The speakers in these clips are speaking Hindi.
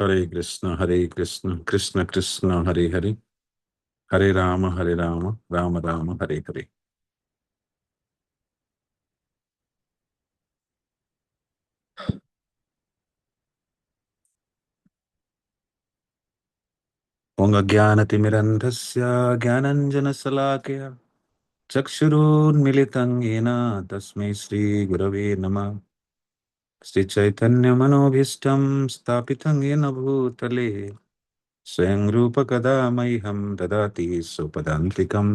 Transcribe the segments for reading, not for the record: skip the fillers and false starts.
हरे कृष्ण कृष्ण कृष्ण हरे हरे, हरे राम राम राम हरे हरे। ओम अज्ञानतिमिरन्धस्य ज्ञानञ्जनशलाकया चक्षुरुन्मिलितं येन तस्मै श्रीगुरवे नमः। श्रीचैतन्यमनोभीष्टं स्थापितं येन भूतले स्वयं रूपकदा मह्यं ददाति स्वपदान्तिकम्।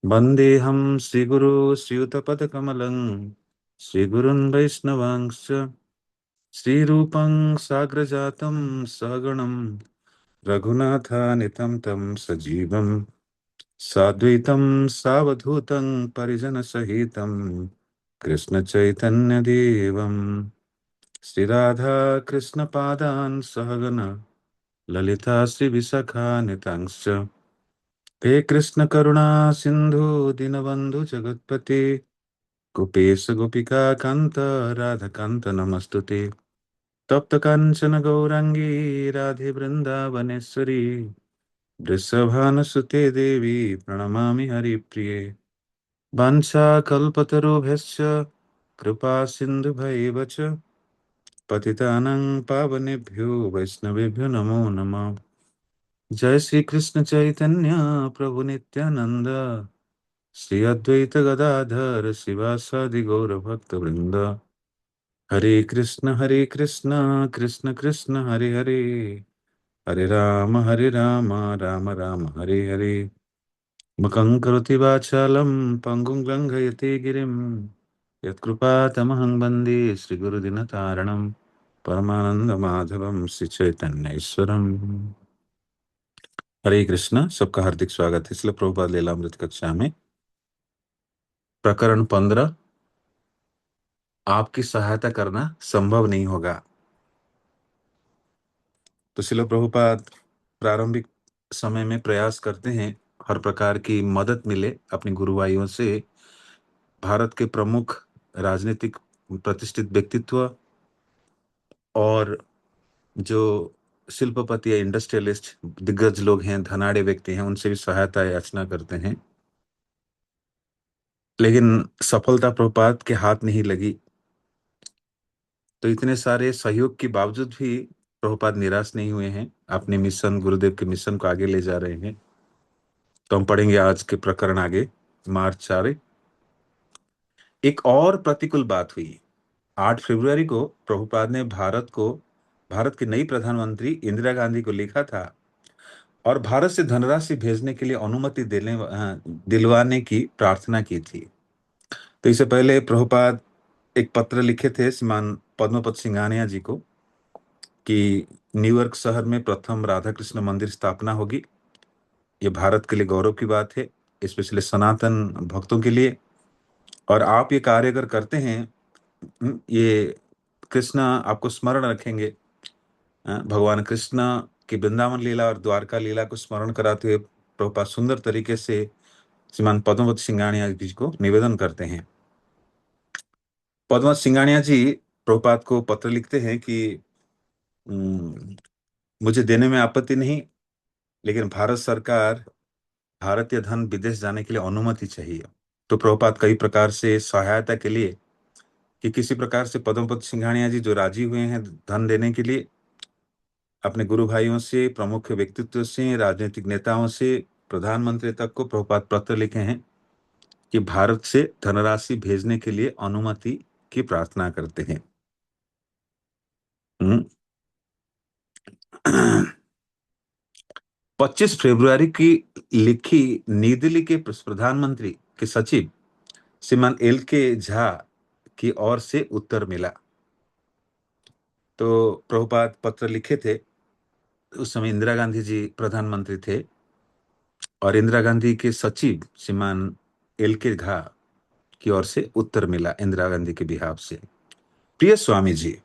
वन्देऽहं श्रीगुरो श्रीयुतपदकमलं श्रीगुरुन् वैष्णवांश्च श्रीरूपं साग्रजातं सहगणं रघुनाथानितं तं सजीवं साद्वैतं सावधूतं परिजनसहितं कृष्णचैतन्यदेवं श्रीराधा कृष्णपादान् सहगण ललिता श्रीविशाखान्वितांश्च हे कृष्ण करुणा सिंधु दीनबंधु जगत्पते गोपेश गोपिका कांत राधाकांत नमस्तुते। तप्त कांचन गौरांगी राधे वृंदावनेश्वरी वृषभानुसुते देवी प्रणमामि हरिप्रिये। वाञ्छाकल्पतरुभ्यश्च कृपा सिन्धुभैव च पतितानां पावनेभ्यो वैष्णवेभ्यो नमो नमः। जय श्री कृष्ण चैतन्य प्रभु नित्यानंद श्री अद्वैत गदाधर शिवासादि गौर भक्त वृंद। हरे कृष्ण कृष्ण कृष्ण हरे हरे, हरे राम राम राम हरे हरे। मुखं करोति वाचालं पङ्गुं लङ्घयति गिरिं यत्कृपातमहं वन्दे श्रीगुरुदिनतारणं परमानन्दमाधवं श्रीचैतन्यैश्वरम्। हरे कृष्ण, सबका हार्दिक स्वागत है इसलिए प्रभुपाद लीलामृत कक्षा में। प्रकरण 15, आपकी सहायता करना संभव नहीं होगा। तो शिल प्रभुपाद प्रारंभिक समय में प्रयास करते हैं हर प्रकार की मदद मिले अपने गुरुभाइयों से। भारत के प्रमुख राजनीतिक प्रतिष्ठित व्यक्तित्व और जो शिल्पपति या इंडस्ट्रियलिस्ट दिग्गज लोग हैं, धनाढ़ व्यक्ति हैं, उनसे भी सहायता याचना करते हैं, लेकिन सफलता प्रभुपाद के हाथ नहीं लगी। तो इतने सारे सहयोग के बावजूद भी प्रभुपाद निराश नहीं हुए हैं, अपने मिशन, गुरुदेव के मिशन को आगे ले जा रहे हैं। तो हम पढ़ेंगे आज के प्रकरण आगे। मार्च 4। एक और प्रतिकूल बात हुई। 8 फरवरी को प्रभुपाद ने भारत की नई प्रधानमंत्री इंदिरा गांधी को लिखा था और भारत से धनराशि भेजने के लिए अनुमति दिलवाने की प्रार्थना की थी। तो इससे पहले प्रभुपाद एक पत्र लिखे थे श्रीमान पद्मपत सिंघानिया जी को कि न्यूयॉर्क शहर में प्रथम राधा कृष्ण मंदिर स्थापना होगी। ये भारत के लिए गौरव की बात है, स्पेशली सनातन भक्तों के लिए। और आप ये कार्य अगर करते हैं, ये कृष्ण आपको स्मरण रखेंगे। भगवान कृष्ण की वृंदावन लीला और द्वारका लीला को स्मरण कराते हुए प्रभुपाद सुंदर तरीके से श्रीमान पद्मपत सिंघानिया जी को निवेदन करते हैं। पद्मपत सिंघानिया जी प्रभुपाद को पत्र लिखते हैं कि मुझे देने में आपत्ति नहीं, लेकिन भारत सरकार भारतीय धन विदेश जाने के लिए अनुमति चाहिए। तो प्रभुपाद कई प्रकार से सहायता के लिए कि किसी प्रकार से पद्मपत सिंघानिया जी जो राजी हुए हैं धन देने के लिए, अपने गुरु भाइयों से, प्रमुख व्यक्तित्व से, राजनीतिक नेताओं से प्रधानमंत्री तक को प्रभुपाद पत्र लिखे हैं कि भारत से धनराशि भेजने के लिए अनुमति की प्रार्थना करते हैं। 25 फरवरी की लिखी नई दिल्ली के प्रधानमंत्री के सचिव श्रीमान एल के झा की ओर से उत्तर मिला। तो प्रभुपाद पत्र लिखे थे, उस समय इंदिरा गांधी जी प्रधानमंत्री थे और इंदिरा गांधी के सचिव श्रीमान एल के झा की ओर से उत्तर मिला इंदिरा गांधी के बिहाफ से। प्रिय स्वामी जी,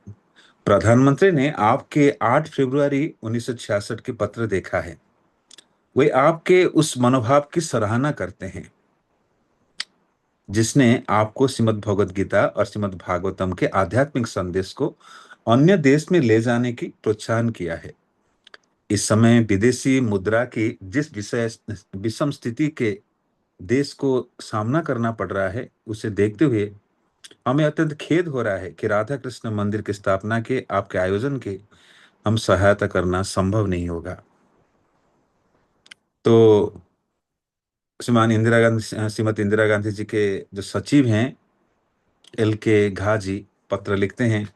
प्रधानमंत्री ने आपके 8 फरवरी 1966 के पत्र देखा है। वे आपके उस मनोभाव की सराहना करते हैं जिसने आपको श्रीमद् भगवद गीता और श्रीमद् भागवतम के आध्यात्मिक संदेश को अन्य देश में ले जाने की प्रोत्साहन किया है। इस समय विदेशी मुद्रा की जिस विषय विषम स्थिति के देश को सामना करना पड़ रहा है, उसे देखते हुए हमें अत्यंत खेद हो रहा है कि राधा कृष्ण मंदिर की स्थापना के आपके आयोजन के हम सहायता करना संभव नहीं होगा। तो श्रीमती इंदिरा गांधी जी के जो सचिव हैं, एल के घा जी, पत्र लिखते हैं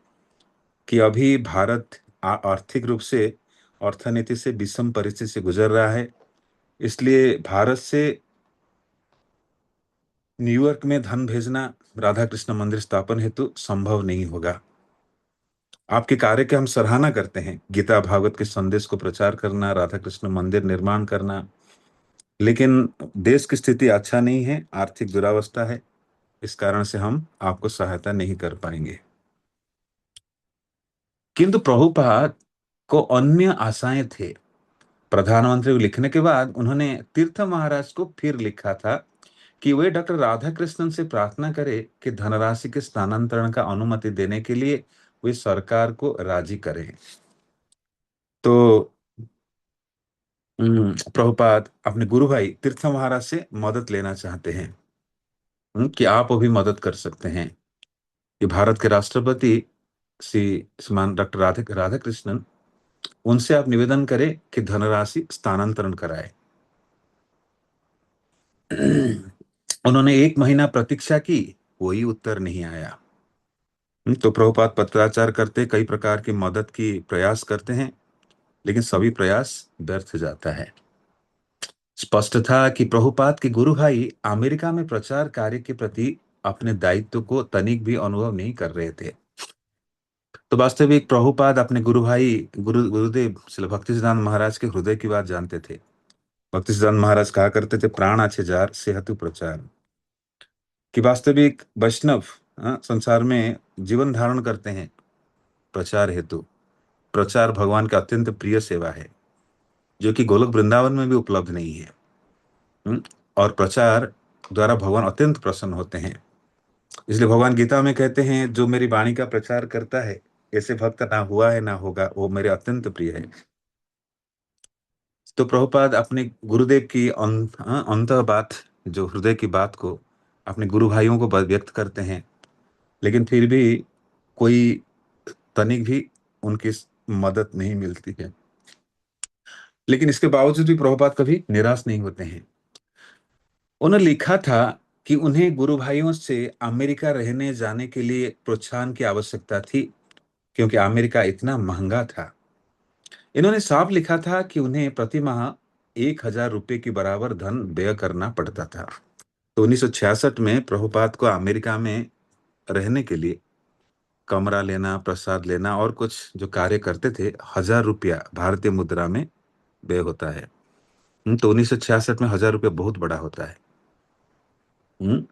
कि अभी भारत आर्थिक रूप से, अर्थनीति से विषम परिस्थिति से गुजर रहा है। इसलिए भारत से न्यूयॉर्क में धन भेजना राधा कृष्ण मंदिर स्थापन हेतु संभव नहीं होगा। आपके कार्य की हम सराहना करते हैं, गीता भागवत के संदेश को प्रचार करना, राधा कृष्ण मंदिर निर्माण करना, लेकिन देश की स्थिति अच्छा नहीं है, आर्थिक दुरावस्था है। इस कारण से हम आपको सहायता नहीं कर पाएंगे। किंतु प्रभुपाद को अन्य आशाएं थे। प्रधानमंत्री को लिखने के बाद उन्होंने तीर्थ महाराज को फिर लिखा था कि वे डॉक्टर राधा कृष्णन से प्रार्थना करें कि धनराशि के स्थानांतरण का अनुमति देने के लिए वे सरकार को राजी करें। तो प्रभुपाद अपने गुरु भाई तीर्थ महाराज से मदद लेना चाहते हैं, कि आप वो भी मदद कर सकते हैं कि भारत के राष्ट्रपति श्रीमान डॉक्टर राधा कृष्णन, उनसे आप निवेदन करें कि धनराशि स्थानांतरण कराए। उन्होंने 1 महीना प्रतीक्षा की, कोई उत्तर नहीं आया। तो प्रभुपाद पत्राचार करते, कई प्रकार की मदद की प्रयास करते हैं, लेकिन सभी प्रयास व्यर्थ जाता है। स्पष्ट था कि प्रभुपाद के गुरु भाई अमेरिका में प्रचार कार्य के प्रति अपने दायित्व को तनिक भी अनुभव नहीं कर रहे थे। तो वास्तविक प्रभुपाद अपने गुरु भाई गुरुदेव श्री भक्ति सिद्धांत महाराज के हृदय की बात जानते थे। भक्ति सिद्धांत महाराज कहा करते थे, प्राण आछे जार सेहतु प्रचार, कि वास्तविक वैष्णव संसार में जीवन धारण करते हैं प्रचार हेतु। प्रचार भगवान का अत्यंत प्रिय सेवा है, जो कि गोलोक वृंदावन में भी उपलब्ध नहीं है। और प्रचार द्वारा भगवान अत्यंत प्रसन्न होते हैं। इसलिए भगवान गीता में कहते हैं, जो मेरी वाणी का प्रचार करता है, ऐसे भक्त ना हुआ है ना होगा, वो मेरे अत्यंत प्रिय है। तो प्रभुपाद अपने गुरुदेव की अंत बात, जो हृदय की बात को अपने गुरु भाइयों को व्यक्त करते हैं, लेकिन फिर भी कोई तनिक भी उनकी मदद नहीं मिलती है। लेकिन इसके बावजूद भी प्रभुपाद कभी निराश नहीं होते हैं। उन्होंने लिखा था कि उन्हें गुरु भाइयों से अमेरिका रहने जाने के लिए प्रोत्साहन की आवश्यकता थी, क्योंकि अमेरिका इतना महंगा था। इन्होंने साफ लिखा था कि उन्हें प्रति माह 1,000 रुपए के बराबर धन व्यय करना पड़ता था। तो 1966 में प्रभुपाद को अमेरिका में रहने के लिए कमरा लेना, प्रसाद लेना और कुछ जो कार्य करते थे, 1,000 रुपया भारतीय मुद्रा में व्यय होता है। तो 1966 में 1,000 रुपया बहुत बड़ा होता है। हम्म।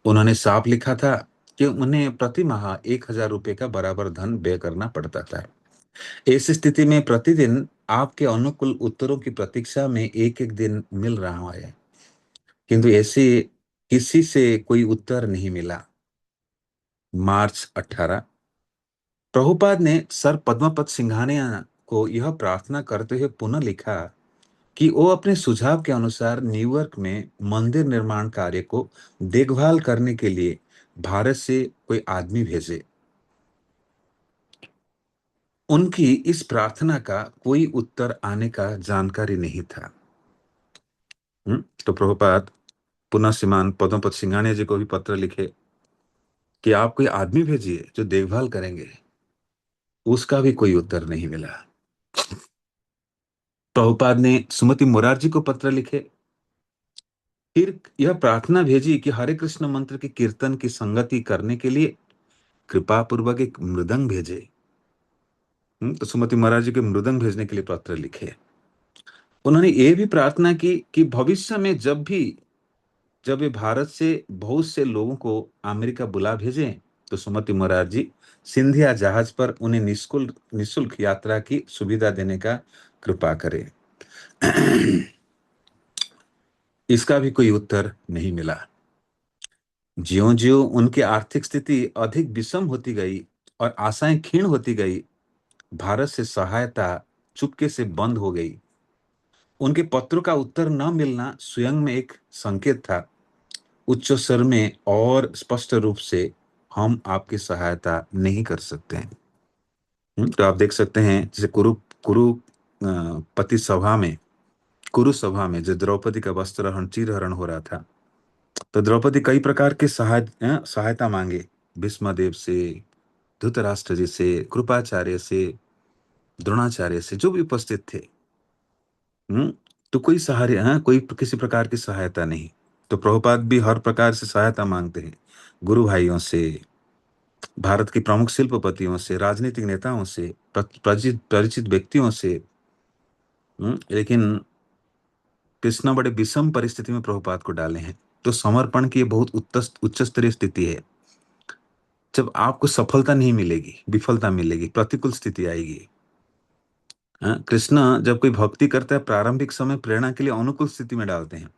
उन्होंने साफ लिखा था कि उन्हें प्रति माह 1,000 रुपये का बराबर धन व्यय करना पड़ता था। ऐसी स्थिति में प्रतिदिन आपके अनुकूल उत्तरों की प्रतीक्षा में एक एक दिन मिल रहा है, किंतु ऐसे किसी से कोई उत्तर नहीं मिला। मार्च 18, प्रभुपाद ने सर पद्मपत सिंघानिया को यह प्रार्थना करते हुए पुनः लिखा कि वो अपने सुझाव के अनुसार न्यूयॉर्क में मंदिर निर्माण कार्य को देखभाल करने के लिए भारत से कोई आदमी भेजे। उनकी इस प्रार्थना का कोई उत्तर आने का जानकारी नहीं था। तो प्रभुपाद पुनः श्रीमान पद्मपत सिंघानिया जी को भी पत्र लिखे कि आप कोई आदमी भेजिए जो देखभाल करेंगे। उसका भी कोई उत्तर नहीं मिला। प्रभुपाद ने सुमति मुरारजी को पत्र लिखे, फिर यह प्रार्थना भेजी कि हरे कृष्ण मंत्र के कीर्तन की संगति करने के लिए कृपा पूर्वक एक मृदंग भेजे। तो सुमति महाराज जी के मृदंग भेजने के लिए पत्र लिखे। उन्होंने ये भी प्रार्थना की कि भविष्य में जब वे भारत से बहुत से लोगों को अमेरिका बुला भेजें, तो सुमति महाराज जी सिंधिया जहाज पर उन्हें निःशुल्क यात्रा की सुविधा देने का कृपा करें। इसका भी कोई उत्तर नहीं मिला। ज्यों ज्यों उनकी आर्थिक स्थिति अधिक विषम होती गई और आशाएं क्षीण होती गई, भारत से सहायता चुपके से बंद हो गई। उनके पत्रों का उत्तर न मिलना स्वयं में एक संकेत था, उच्च स्वर में और स्पष्ट रूप से, हम आपकी सहायता नहीं कर सकते हैं। तो आप देख सकते हैं, जैसे कुरु पति सभा में, कुरु सभा में जो द्रौपदी का वस्त्रहरण चीरहरण हो रहा था, तो द्रौपदी कई प्रकार के सहायता मांगे, भीष्मदेव से, धृतराष्ट्र जी से, कृपाचार्य से, द्रोणाचार्य से, जो भी उपस्थित थे। हम्म तो कोई सहारे कोई किसी प्रकार की सहायता नहीं। तो प्रभुपाद भी हर प्रकार से सहायता मांगते हैं, गुरु भाइयों से, भारत के प्रमुख शिल्पपतियों से, राजनीतिक नेताओं से, परिचित परिचित व्यक्तियों से। लेकिन कृष्णा बड़े विषम परिस्थिति में प्रभुपाद को डाले हैं। तो समर्पण की ये बहुत उच्च स्तरीय स्थिति है। जब आपको सफलता नहीं मिलेगी, विफलता मिलेगी, प्रतिकूल स्थिति आएगी। कृष्णा जब कोई भक्ति करता है, प्रारंभिक समय प्रेरणा के लिए अनुकूल स्थिति में डालते हैं,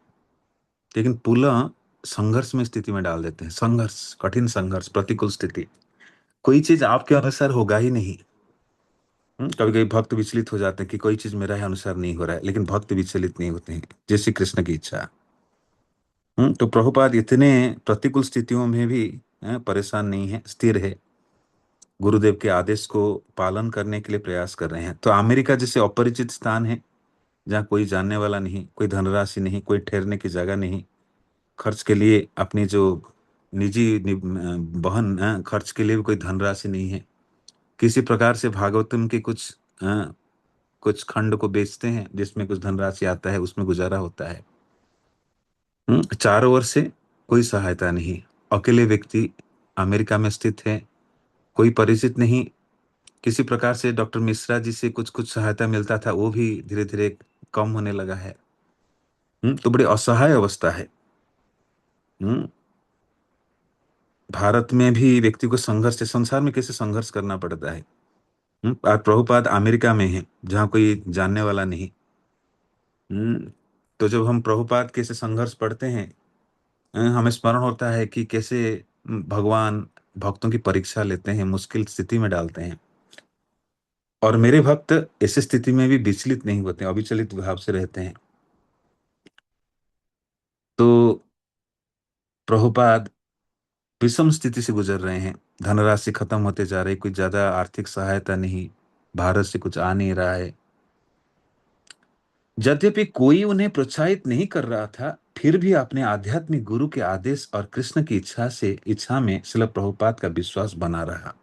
लेकिन पुनः संघर्ष में स्थिति में डाल देते हैं। संघर्ष, कठिन संघर्ष, प्रतिकूल स्थिति, कोई चीज आपके अनुसार होगा ही नहीं। कभी कभी भक्त विचलित हो जाते हैं कि कोई चीज मेरा ही अनुसार नहीं हो रहा है, लेकिन भक्त विचलित नहीं होते हैं, जैसे कृष्ण की इच्छा। तो प्रभुपाद इतने प्रतिकूल स्थितियों में भी परेशान नहीं है, स्थिर है, गुरुदेव के आदेश को पालन करने के लिए प्रयास कर रहे हैं। तो अमेरिका जैसे अपरिचित स्थान है, जहाँ कोई जानने वाला नहीं, कोई धनराशि नहीं, कोई ठहरने की जगह नहीं, खर्च के लिए अपनी जो निजी बहन खर्च के लिए भी कोई धनराशि नहीं है। किसी प्रकार से भागवतम के कुछ खंड को बेचते हैं, जिसमें कुछ धनराशि आता है, उसमें गुजारा होता है। चारों ओर से कोई सहायता नहीं, अकेले व्यक्ति अमेरिका में स्थित है, कोई परिचित नहीं। किसी प्रकार से डॉक्टर मिश्रा जी से कुछ कुछ सहायता मिलता था, वो भी धीरे धीरे कम होने लगा है। तो बड़ी असहाय अवस्था है। हम्म भारत में भी व्यक्ति को संघर्ष से, संसार में कैसे संघर्ष करना पड़ता है। और प्रभुपाद अमेरिका में है, जहाँ कोई जानने वाला नहीं। हम्म तो जब हम प्रभुपाद कैसे संघर्ष पढ़ते हैं, हमें स्मरण होता है कि कैसे भगवान भक्तों की परीक्षा लेते हैं, मुश्किल स्थिति में डालते हैं। और मेरे भक्त ऐसी स्थिति में भी विचलित नहीं होते, अविचलित भाव से रहते हैं। तो प्रभुपाद विषम स्थिति से गुजर रहे हैं, धनराशि खत्म होते जा रही, कोई ज्यादा आर्थिक सहायता नहीं, भारत से कुछ आ नहीं रहा है। यद्यपि कोई उन्हें प्रोत्साहित नहीं कर रहा था, फिर भी अपने आध्यात्मिक गुरु के आदेश और कृष्ण की इच्छा में श्रील प्रभुपाद का विश्वास बना रहा।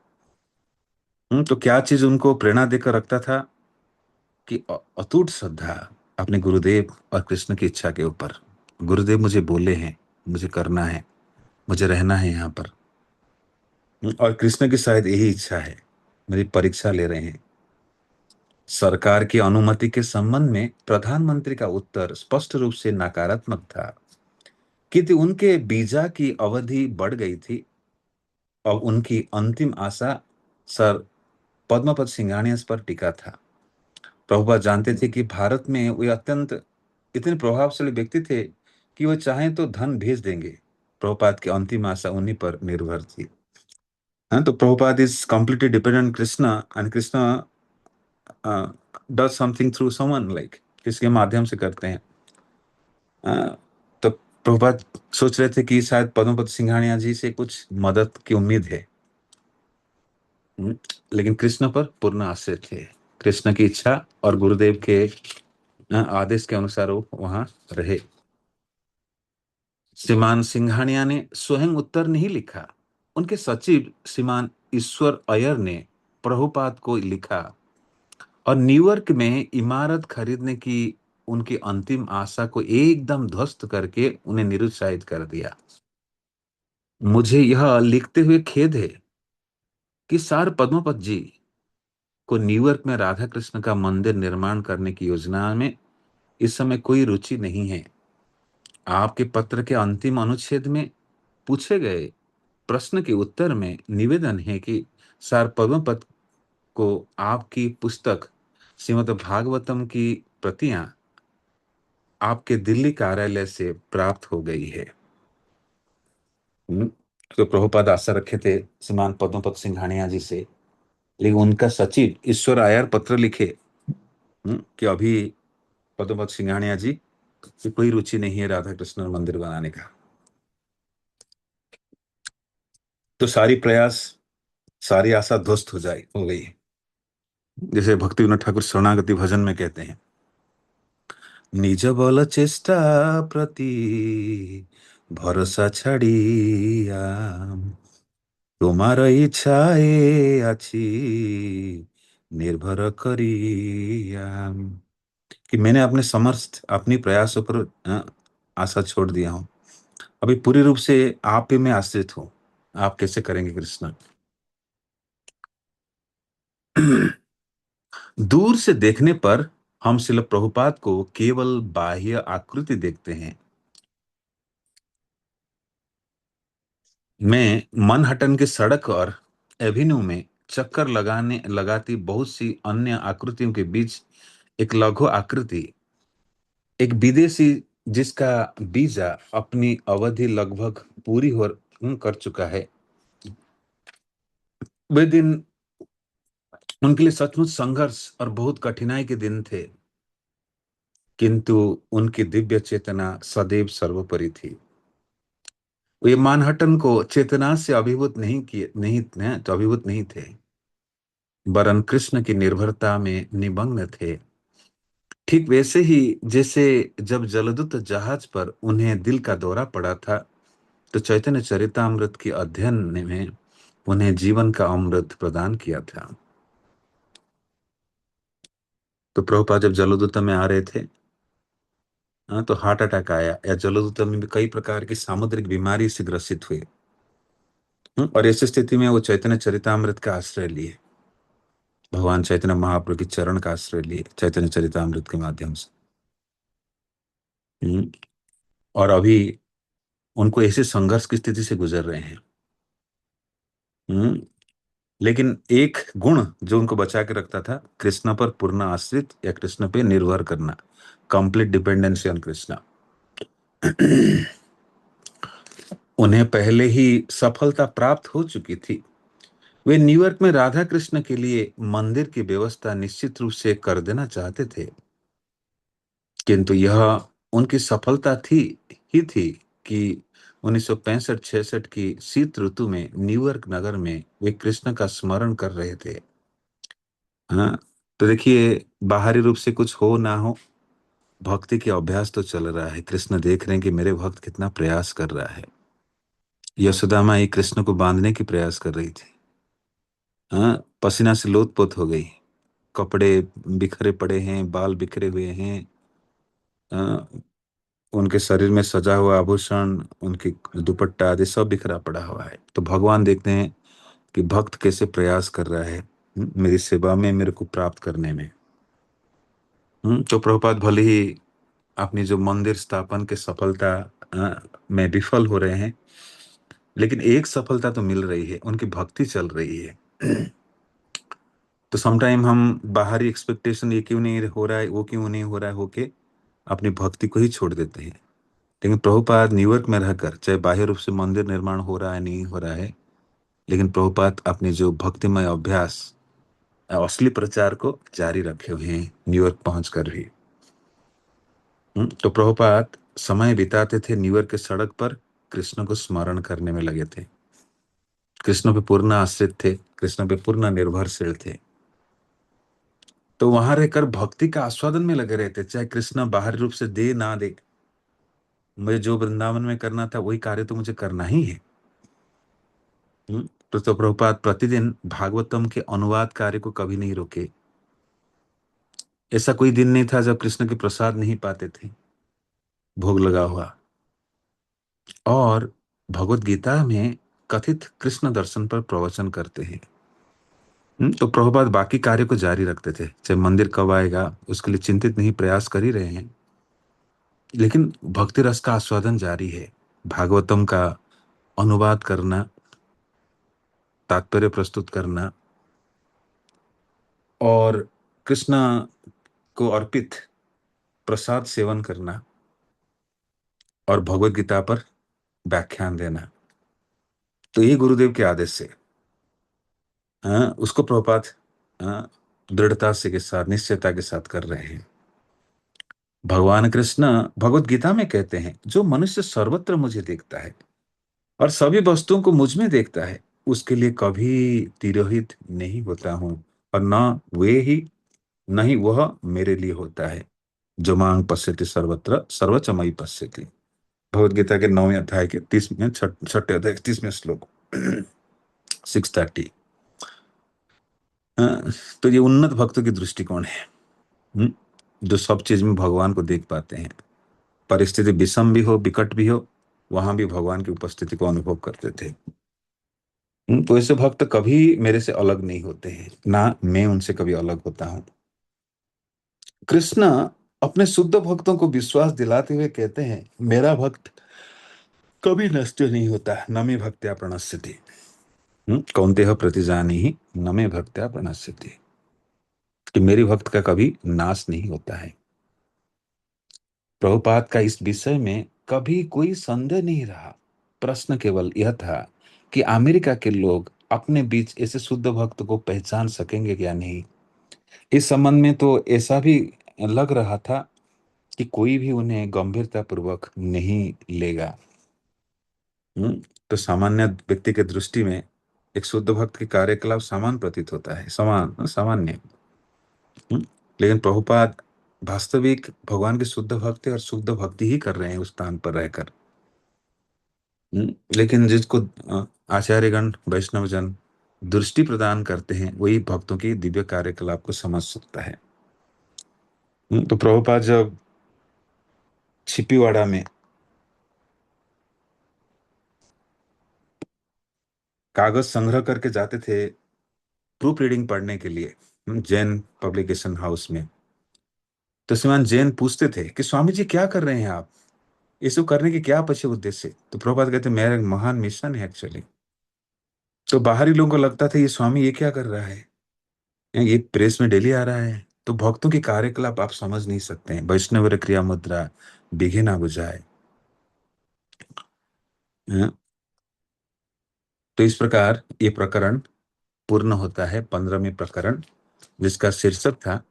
तो क्या चीज उनको प्रेरणा देकर रखता था कि अटूट श्रद्धा अपने गुरुदेव और कृष्ण की इच्छा के ऊपर। गुरुदेव मुझे बोले हैं, मुझे करना है, मुझे रहना है यहाँ पर। और कृष्ण की शायद यही इच्छा है, मेरी परीक्षा ले रहे हैं। सरकार की अनुमति के संबंध में प्रधानमंत्री का उत्तर स्पष्ट रूप से नकारात्मक था, कि उनके वीजा की अवधि बढ़ गई थी। अब उनकी अंतिम आशा सर पद्मपत सिंघानिया पर टिका था। प्रभुपाद जानते थे कि भारत में वे अत्यंत इतने प्रभावशाली व्यक्ति थे कि वो चाहें तो धन भेज देंगे। प्रभुपाद की अंतिम आशा उन्हीं पर निर्भर थी। हाँ, तो Prabhupada is completely dependent Krishna, and Krishna does something through someone, like किसके माध्यम से करते हैं। तो प्रभुपाद सोच रहे थे कि शायद पद्मपत सिंघानिया जी से कुछ मदद की उम्मीद है। हम्म, लेकिन कृष्ण पर पूर्ण आश्रय थे, कृष्ण की इच्छा और गुरुदेव के आदेश के अनुसार वो वहां रहे। श्रीमान सिंघानिया ने स्वयं उत्तर नहीं लिखा, उनके सचिव श्रीमान ईश्वर अय्यर ने प्रभुपाद को लिखा और न्यूयॉर्क में इमारत खरीदने की उनकी अंतिम आशा को एकदम ध्वस्त करके उन्हें निरुत्साहित कर दिया। मुझे यह लिखते हुए खेद है कि सार पद्मपत जी को न्यूयॉर्क में राधा कृष्ण का मंदिर निर्माण करने की योजना में इस समय कोई रुचि नहीं है। आपके पत्र के अंतिम अनुच्छेद में पूछे गए प्रश्न के उत्तर में निवेदन है कि सार पद्मपत को आपकी पुस्तक श्रीमद् भागवतम की प्रतियां आपके दिल्ली कार्यालय से प्राप्त हो गई है। हम्म, तो प्रभुपाद आशा रखे थे श्रीमान पद्मपत सिंघानिया जी से, लेकिन उनका सचिव ईश्वर आयर पत्र लिखे कि अभी पद्मपत सिंघानिया जी की कोई रुचि नहीं है राधा कृष्ण मंदिर बनाने का। तो सारी प्रयास, सारी आशा ध्वस्त हो गई। जैसे भक्ति विनोद ठाकुर शरणागति भजन में कहते हैं, निज बल चेष्टा प्रति भरोसा छाड़िया তোমার ইচ্ছায় আছি निर्भर करिया। कि मैंने अपने समर्थ अपनी प्रयासों पर आशा छोड़ दिया हूं, अभी पूरी रूप से आप ही में आश्रित हूं। आप कैसे करेंगे कृष्ण? दूर से देखने पर हम शिल प्रभुपाद को केवल बाह्य आकृति देखते हैं। मैं मनहट्टन की सड़क और एवेन्यू में चक्कर लगाने लगाती बहुत सी अन्य आकृतियों के बीच एक लघु आकृति, एक विदेशी जिसका वीजा अपनी अवधि लगभग पूरी हो कर चुका है। वे दिन उनके लिए सचमुच संघर्ष और बहुत कठिनाई के दिन थे, किंतु उनकी दिव्य चेतना सदैव सर्वोपरि थी। वे मानहट्टन को चेतना से अभिभूत नहीं थे, वरन कृष्ण की निर्भरता में निमग्न थे। ठीक वैसे ही जैसे जब जलदूत जहाज पर उन्हें दिल का दौरा पड़ा था, तो चैतन्य चरितामृत के अध्ययन में उन्हें जीवन का अमृत प्रदान किया था। तो प्रभुपाद जब जलोदूतम में आ रहे थे, हाँ, तो हार्ट अटैक आया, या जलोदूतम में भी कई प्रकार की सामुद्रिक बीमारी से ग्रसित हुए। और ऐसी स्थिति में वो चैतन्य चरितामृत का आश्रय लिए, भगवान चैतन्य महाप्रभु के चरण का आश्रय लिए चैतन्य चरितामृत के माध्यम से। हम्म, और अभी उनको ऐसे संघर्ष की स्थिति से गुजर रहे हैं। हम्म, लेकिन एक गुण जो उनको बचा के रखता था, कृष्ण पर पूर्ण आश्रित या कृष्ण पे निर्भर करना, कंप्लीट डिपेंडेंसी ऑन कृष्ण। उन्हें पहले ही सफलता प्राप्त हो चुकी थी। वे न्यूयॉर्क में राधा कृष्ण के लिए मंदिर की व्यवस्था निश्चित रूप से कर देना चाहते थे, किंतु यह उनकी सफलता थी कि 1965-66 की शीत ऋतु में न्यूयॉर्क नगर में वे कृष्ण का स्मरण कर रहे थे। हाँ, तो देखिए, बाहरी रूप से कुछ हो ना हो, भक्ति के अभ्यास तो चल रहा है। कृष्ण देख रहे हैं कि मेरे भक्त कितना प्रयास कर रहा है। यशोदा माई कृष्ण को बांधने की प्रयास कर रही थी। हाँ, पसीना से लोथपोथ हो गई, कपड़े बिखरे पड़े हैं, बाल बिखरे हुए हैं। हाँ, उनके शरीर में सजा हुआ आभूषण, उनकी दुपट्टा आदि सब बिखरा पड़ा हुआ है। तो भगवान देखते हैं कि भक्त कैसे प्रयास कर रहा है मेरी सेवा में, मेरे को प्राप्त करने में। तो प्रभुपाद भले ही अपनी जो मंदिर स्थापन के सफलता में विफल हो रहे हैं, लेकिन एक सफलता तो मिल रही है, उनकी भक्ति चल रही है। तो समटाइम हम बाहरी एक्सपेक्टेशन, ये क्यों नहीं हो रहा है, वो क्यों नहीं हो रहा है, होके अपनी भक्ति को ही छोड़ देते हैं। लेकिन प्रभुपाद न्यूयॉर्क में रहकर, चाहे बाह्य रूप से मंदिर निर्माण हो रहा है नहीं हो रहा है, लेकिन प्रभुपाद अपनी जो भक्तिमय अभ्यास, असली प्रचार को जारी रखे हुए हैं न्यूयॉर्क पहुंचकर भी। तो प्रभुपाद समय बिताते थे न्यूयॉर्क के सड़क पर, कृष्ण को स्मरण करने में लगे थे। कृष्ण पे पूर्ण आश्रित थे, कृष्ण पे पूर्ण निर्भरशील थे। तो वहां रहकर भक्ति का आस्वादन में लगे रहते, चाहे कृष्ण बाहरी रूप से दे ना दे। मुझे जो वृंदावन में करना था वही कार्य तो मुझे करना ही है। तो प्रभुपाद प्रतिदिन भागवतम के अनुवाद कार्य को कभी नहीं रोके। ऐसा कोई दिन नहीं था जब कृष्ण के प्रसाद नहीं पाते थे, भोग लगा हुआ। और भगवत गीता में कथित कृष्ण दर्शन पर प्रवचन करते हैं। तो प्रभुपाद बाकी कार्य को जारी रखते थे, चाहे मंदिर कब आएगा उसके लिए चिंतित नहीं, प्रयास कर ही रहे हैं, लेकिन भक्ति रस का आस्वादन जारी है। भागवतम का अनुवाद करना, तात्पर्य प्रस्तुत करना, और कृष्ण को अर्पित प्रसाद सेवन करना, और भगवत गीता पर व्याख्यान देना। तो ये गुरुदेव के आदेश से उसको प्रभुपाद दृढ़ता से के साथ, निश्चयता के साथ कर रहे हैं। भगवान कृष्ण भगवत गीता में कहते हैं, जो मनुष्य सर्वत्र मुझे देखता है और सभी वस्तुओं को मुझ में देखता है, उसके लिए कभी तिरोहित नहीं होता हूं, और न वे ही नहीं वह मेरे लिए होता है। जो मांग पश्यति सर्वत्र सर्वच मयि पश्यति। भगवत गीता के 9वें अध्याय के 30वें, छठे अध्याय के 30वें श्लोक, 630। तो ये उन्नत भक्तों की दृष्टिकोण है। हम्म, जो सब चीज में भगवान को देख पाते हैं, परिस्थिति विषम भी हो, विकट भी हो, वहां भी भगवान की उपस्थिति को अनुभव करते थे। तो ऐसे भक्त कभी मेरे से अलग नहीं होते हैं, ना मैं उनसे कभी अलग होता हूं। कृष्ण अपने शुद्ध भक्तों को विश्वास दिलाते हुए कहते हैं, मेरा भक्त कभी नष्ट नहीं होता, न मे भक्त्या प्रणश्यति। कौन्तेह प्रतिजानीहि न मे भक्त्या प्रणश्यति। कि मेरी भक्त का कभी नाश नहीं होता है। प्रभुपाद का इस विषय में कभी कोई संदेह नहीं रहा। प्रश्न केवल यह था कि अमेरिका के लोग अपने बीच ऐसे शुद्ध भक्त को पहचान सकेंगे या नहीं। इस संबंध में तो ऐसा भी लग रहा था कि कोई भी उन्हें गंभीरता पूर्वक नहीं लेगा। तो सामान्य व्यक्ति के दृष्टि में एक शुद्ध भक्त की कार्यकलाप समान प्रतीत होता है, सामान्य। हम्म, लेकिन प्रभुपाद वास्तविक भगवान के शुद्ध भक्त है और शुद्ध भक्ति ही कर रहे हैं उस स्थान पर रहकर। लेकिन जिसको आचार्यगण वैष्णवजन दृष्टि प्रदान करते हैं, वही भक्तों की दिव्य कार्यकलाप को समझ सकता है। तो प्रभुपाद जब छिपीवाड़ा में कागज संग्रह करके जाते थे प्रूफ रीडिंग पढ़ने के लिए, जैन पब्लिकेशन हाउस में, तो श्रीमान जैन पूछते थे कि स्वामी जी क्या कर रहे हैं आप, इसको करने के क्या पीछे उद्देश्य। तो प्रभुपाद कहते मेरा एक महान मिशन है एक्चुअली। तो बाहरी लोगों को लगता था ये स्वामी ये क्या कर रहा है, ये प्रेस में डेली आ रहा है। तो भक्तों की कार्यकलाप आप समझ नहीं सकते हैं। वैष्णव क्रिया मुद्रा बिघे ना बुझाए। हैं? तो इस प्रकार ये प्रकरण पूर्ण होता है, 15वें प्रकरण, जिसका शीर्षक था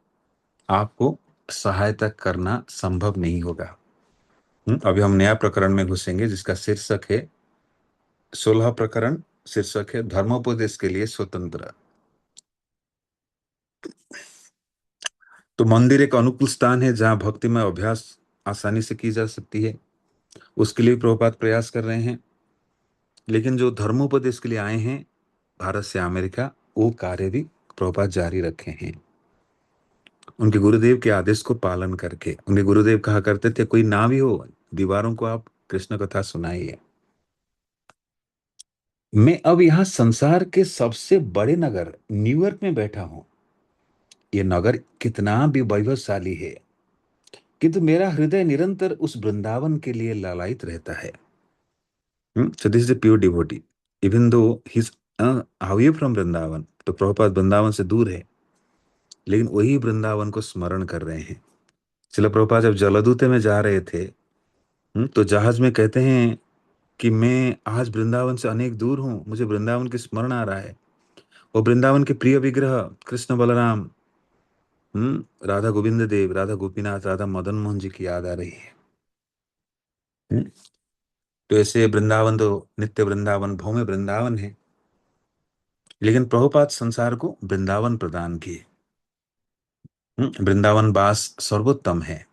आपको सहायता करना संभव नहीं होगा। अभी हम नया प्रकरण में घुसेंगे जिसका शीर्षक है 16 प्रकरण, शीर्षक है धर्मोपदेश के लिए स्वतंत्र। तो मंदिर एक अनुकूल स्थान है जहां भक्ति में अभ्यास आसानी से की जा सकती है, उसके लिए प्रभुपाद प्रयास कर रहे हैं। लेकिन जो धर्मोपदेश के लिए आए हैं भारत से अमेरिका, वो कार्य भी प्रभुपाद जारी रखे हैं। उनके गुरुदेव के आदेश को पालन करके। उनके गुरुदेव कहा करते थे कोई ना भी हो, दीवारों को आप कृष्ण कथा सुनाइए। मैं अब यहां संसार के सबसे बड़े नगर न्यूयॉर्क में बैठा हूं। ये नगर कितना भी वैभवशाली है, किंतु मेरा हृदय निरंतर उस वृंदावन के लिए लालायित रहता है। So this is a pure devotee, even though he's away from Vrindavan. तो प्रभुपाद वृंदावन से दूर है, लेकिन वही वृंदावन को स्मरण कर रहे हैं। श्रील प्रभुपाद जब जलदूते में जा रहे थे, तो जहाज में कहते हैं कि मैं आज वृंदावन से अनेक दूर हूं, मुझे वृंदावन की स्मरण आ रहा है। वो वृंदावन के प्रिय विग्रह कृष्ण बलराम, राधा गोविंद देव, राधा गोपीनाथ, राधा मदन मोहन जी की याद आ रही है। हम्म, तो ऐसे वृंदावन तो नित्य वृंदावन, भौम्य वृंदावन है। लेकिन प्रभुपाद संसार को वृंदावन प्रदान किए। वृंदावन वास सर्वोत्तम है।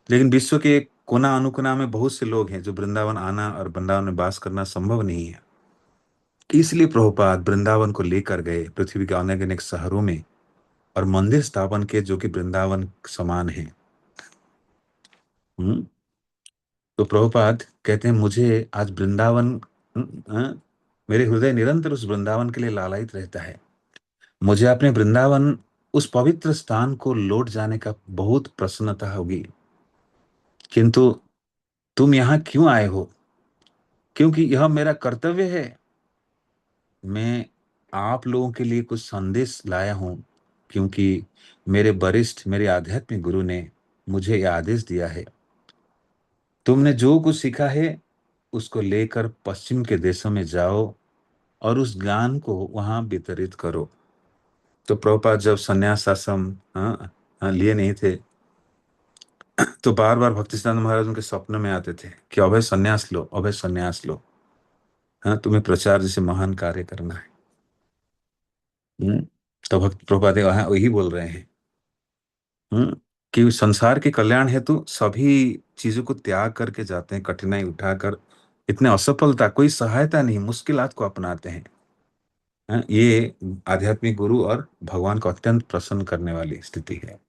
लेकिन विश्व के कोना अनुकोना में बहुत से लोग हैं जो वृंदावन आना और वृंदावन में वास करना संभव नहीं है। इसलिए प्रभुपाद वृंदावन को लेकर गए पृथ्वी के अनेक अनेक शहरों में और मंदिर स्थापन किए जो कि वृंदावन समान है। हम्म, तो प्रभुपाद कहते हैं मुझे आज वृंदावन, मेरे हृदय निरंतर उस वृंदावन के लिए लालायित रहता है। मुझे अपने वृंदावन, उस पवित्र स्थान को लौट जाने का बहुत प्रसन्नता होगी। किंतु तुम यहाँ क्यों आए हो? क्योंकि यह मेरा कर्तव्य है। मैं आप लोगों के लिए कुछ संदेश लाया हूं, क्योंकि मेरे वरिष्ठ, मेरे आध्यात्मिक गुरु ने मुझे यह आदेश दिया है। तुमने जो कुछ सीखा है उसको लेकर पश्चिम के देशों में जाओ और उस ज्ञान को वहां वितरित करो। तो प्रभुपाद जब संन्यास आश्रम लिए नहीं थे, तो बार बार भक्तिसिद्धांत महाराज उनके स्वप्न में आते थे कि अभय संन्यास लो, अभय संन्यास लो। हाँ, तुम्हें प्रचार जैसे महान कार्य करना है। हम्म, तो भक्त प्रभुपाद वहां वही बोल रहे हैं। हम्म, कि संसार के कल्याण हेतु सभी चीजों को त्याग करके जाते हैं, कठिनाई उठाकर। इतने असफलता, कोई सहायता नहीं, मुश्किलात को अपनाते हैं। हाँ, ये आध्यात्मिक गुरु और भगवान को अत्यंत प्रसन्न करने वाली स्थिति है।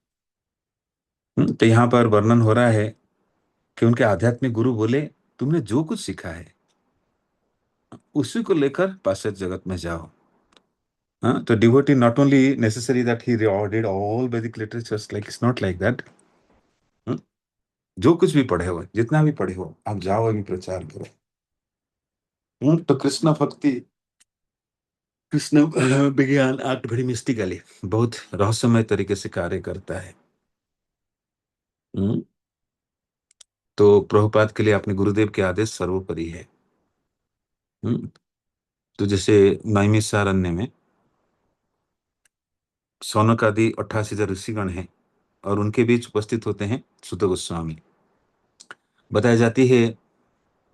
तो यहाँ पर वर्णन हो रहा है कि उनके आध्यात्मिक गुरु बोले, तुमने जो कुछ सीखा है उसी को लेकर पाश्चात्य जगत में जाओ। हाँ, तो devotee not only necessary that he reordered all Vedic literatures, like it's not like that. जो कुछ भी पढ़े हो, जितना भी पढ़े हो, आप जाओ अभी प्रचार करो। तो कृष्ण भक्ति, कृष्ण विज्ञान आर्ट बड़ी मिस्टिकली, बहुत रहस्यमय तरीके से कार्य करता है। हम्म, तो प्रभुपाद के लिए अपने गुरुदेव के आदेश सर्वोपरि है। हम्म, तो जैसे नैमिषारण्य में शौनक आदि 88,000 ऋषिगण हैं, और उनके बीच उपस्थित होते हैं सुत गोस्वामी। बताई जाती है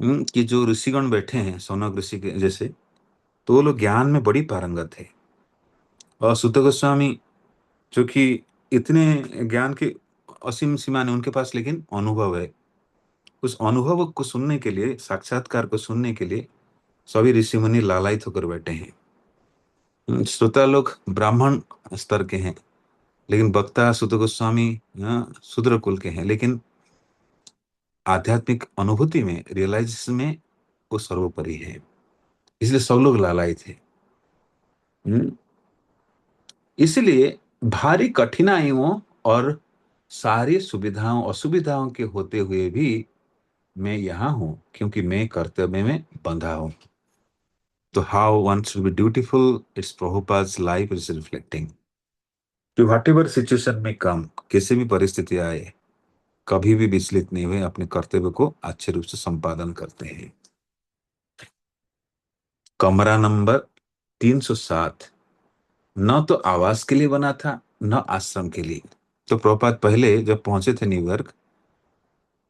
कि जो ऋषिगण बैठे हैं शौनक ऋषि के जैसे, तो वो लोग ज्ञान में बड़ी पारंगत है। और सुत गोस्वामी, जो कि इतने ज्ञान के असीम सीमा नहीं उनके पास, लेकिन अनुभव है। उस अनुभव को सुनने के लिए, साक्षात्कार को सुनने के लिए सभी ऋषि मुनि लालायित होकर बैठे हैं। श्रोता लोग ब्राह्मण स्तर के हैं, लेकिन वक्ता सुत गोस्वामी शूद्र कुल के हैं, लेकिन आध्यात्मिक अनुभूति में, रियलाइजेशन में वो सर्वोपरि है। इसलिए सब लोग लालायित थे। हम्म, इसलिए भारी कठिनाइयों और सारी सुविधाओं असुविधाओं के होते हुए भी मैं यहाँ हूं, क्योंकि मैं कर्तव्य में बंधा हूं। तो how one should be dutiful, it's Prabhupada's life is reflecting. कि व्हाट एवर सिचुएशन में कम, कैसे भी परिस्थिति आए, कभी भी विचलित नहीं हुए, अपने कर्तव्य को अच्छे रूप से संपादन करते हैं। कमरा नंबर 307 न तो आवास के लिए बना था, न आश्रम के लिए। तो प्रभुपाद पहले जब पहुंचे थे न्यूयॉर्क,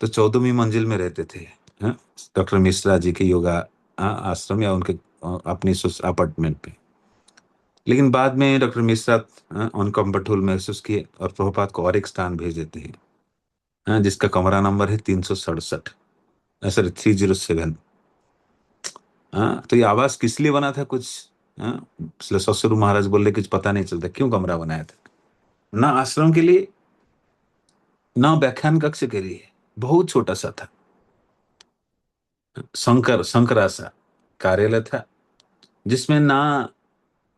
तो 14वीं मंजिल में रहते थे। डॉक्टर मिश्रा जी के योगा आश्रम, या उनके अपनी अपार्टमेंट पे। लेकिन बाद में डॉक्टर मिश्रा अनकंफर्टेबल महसूस किए और प्रभुपाद को और एक स्थान भेज देते हैं, जिसका कमरा नंबर है 367, सॉरी 307। हाँ, तो ये आवास किस लिए बना था कुछ, इसलिए ससुर महाराज बोल रहे कुछ पता नहीं चलता क्यों कमरा बनाया था। ना आश्रम के लिए, ना व्याख्यान कक्ष के लिए, बहुत छोटा सा था। शंकरासा कार्यालय था, जिसमें ना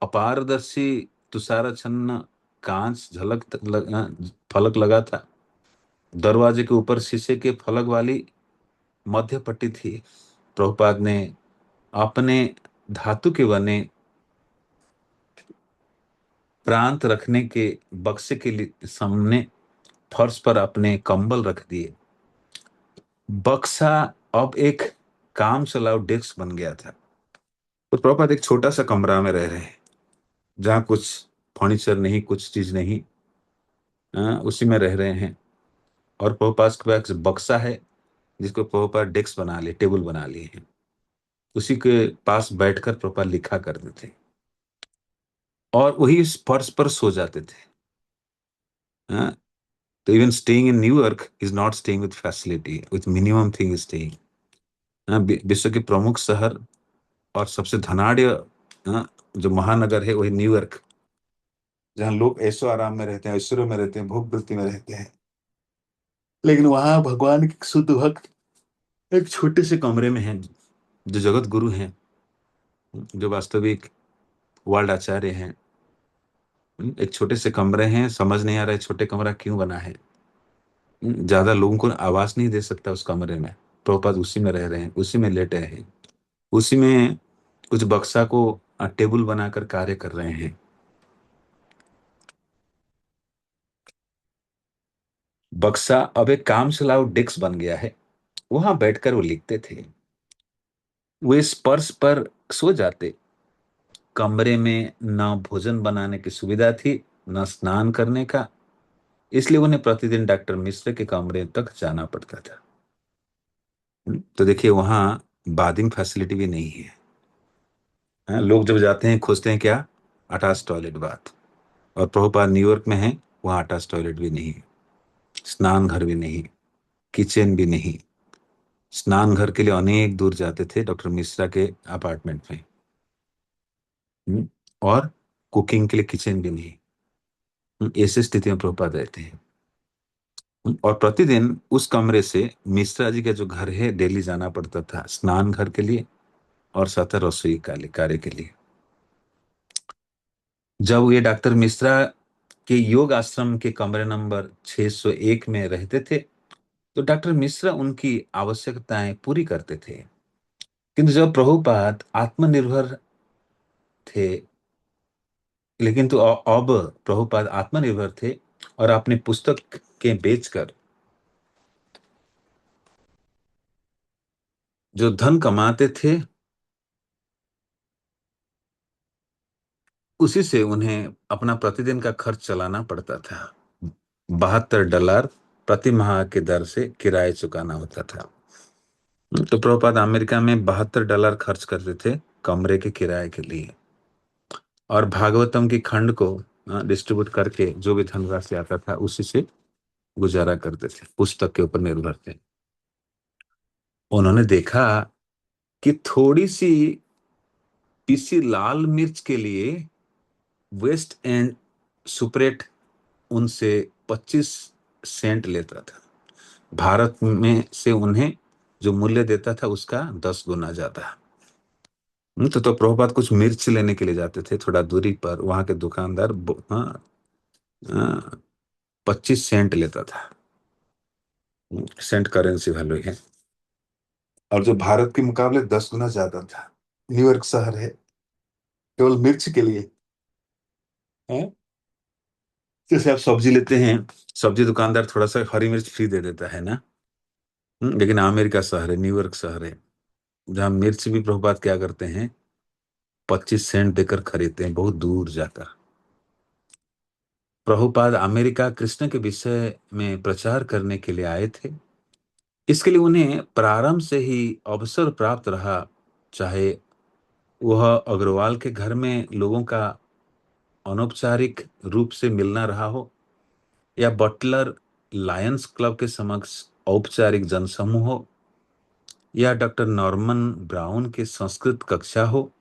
अपारदर्शी तुषाराच्छन्न कांच फलक लगा था। दरवाजे के ऊपर शीशे के फलक वाली मध्य पट्टी थी। प्रभुपाद ने अपने धातु के बने प्रांत रखने के बक्से के लिए सामने फर्श पर अपने कंबल रख दिए। बक्सा अब एक काम चलाऊ डेस्क बन गया था। तो प्रभुपाद एक छोटा सा कमरा में रह रहे हैं, जहाँ कुछ फर्नीचर नहीं, कुछ चीज नहीं, उसी में रह रहे हैं। और प्रभुपाद के पास बक्सा है, जिसको प्रभुपाद डेस्क बना लिए, टेबल बना लिए हैं। उसी के पास बैठकर प्रभुपाद लिखा करते थे, और वही फर्श पर सो जाते थे। हाँ, तो even staying in New York is not staying with facility, with minimum thing is staying. विश्व के प्रमुख शहर और सबसे धनाढ़ जो महानगर है वही न्यूयॉर्क, जहाँ लोग ऐशो आराम में रहते हैं, ऐश्वर्य में रहते हैं, भोग वृत्ति में रहते हैं। लेकिन वहां भगवान के शुद्ध भक्त एक छोटे से कमरे में हैं, जो जगत गुरु हैं, जो वास्तविक वर्ल्ड आचार्य हैं। एक छोटे से कमरे हैं, समझ नहीं आ रहा है छोटे कमरा क्यों बना है। ज्यादा लोगों को आवाज नहीं दे सकता उस कमरे में। प्रभुपाद उसी में रह रहे हैं, उसी में लेटे हैं, उसी में कुछ बक्सा को टेबल बनाकर कार्य कर रहे हैं। बक्सा अब एक काम चलाऊ डेस्क बन गया है, वहां बैठकर वो लिखते थे। वे स्पर्श पर सो जाते। कमरे में न भोजन बनाने की सुविधा थी, न स्नान करने का। इसलिए उन्हें प्रतिदिन डॉक्टर मिश्र के कमरे तक जाना पड़ता था। तो देखिए वहाँ बाथिंग फैसिलिटी भी नहीं है। हाँ, लोग जब जाते हैं खोजते हैं क्या? Attach toilet, bath. और प्रभुपाद न्यूयॉर्क में है, वहाँ अटैच टॉयलेट भी नहीं, स्नान घर भी नहीं, किचन भी नहीं। स्नान घर के लिए अनेक दूर जाते थे डॉक्टर मिश्रा के अपार्टमेंट में। हम्म, और कुकिंग के लिए किचन भी नहीं। ऐसी स्थिति में प्रभुपाद रहते हैं। और प्रतिदिन उस कमरे से मिश्रा जी का जो घर है डेली जाना पड़ता था स्नान घर के लिए और साथ रसोई कार्य के लिए। जब ये डॉक्टर मिश्रा के योग आश्रम के कमरे नंबर 601 में रहते थे, तो डॉक्टर मिश्रा उनकी आवश्यकताएं पूरी करते थे। किंतु जब प्रभुपाद आत्मनिर्भर थे, लेकिन तो अब प्रभुपाद आत्मनिर्भर थे और अपनी पुस्तक के बेचकर जो धन कमाते थे, उसी से उन्हें अपना प्रतिदिन का खर्च चलाना पड़ता था। $72 प्रति माह के दर से किराए चुकाना होता था। तो प्रभुपाद अमेरिका में $72 खर्च करते थे कमरे के किराए के लिए। और भागवतम की खंड को डिस्ट्रीब्यूट करके जो भी धनराशि आता था उसी से गुजारा करते थे, पुस्तक के ऊपर निर्भर थे। उन्होंने देखा कि थोड़ी सी पीसी लाल मिर्च के लिए वेस्ट एंड सुपरेट उनसे 25 सेंट लेता था। भारत में से उन्हें जो मूल्य देता था उसका 10 गुना ज्यादा। तो प्रभुपाद कुछ मिर्च लेने के लिए जाते थे थोड़ा दूरी पर, वहां के दुकानदार 25 सेंट लेता था। सेंट करेंसी वैल्यू है। और जो भारत के मुकाबले 10 गुना ज्यादा था। न्यूयॉर्क शहर है, केवल मिर्च के लिए है। जैसे आप सब्जी लेते हैं, सब्जी दुकानदार थोड़ा सा हरी मिर्च फ्री दे देता है ना। लेकिन अमेरिका शहर है, न्यूयॉर्क शहर है, जहाँ मिर्च भी प्रभुपाद क्या करते हैं, 25 सेंट देकर खरीदते हैं बहुत दूर जाकर। प्रभुपाद अमेरिका कृष्ण के विषय में प्रचार करने के लिए आए थे। इसके लिए उन्हें प्रारंभ से ही अवसर प्राप्त रहा, चाहे वह अग्रवाल के घर में लोगों का अनौपचारिक रूप से मिलना रहा हो, या बटलर लायंस क्लब के समक्ष औपचारिक जनसमूह हो, या डॉक्टर नॉर्मन ब्राउन के संस्कृत कक्षा हो,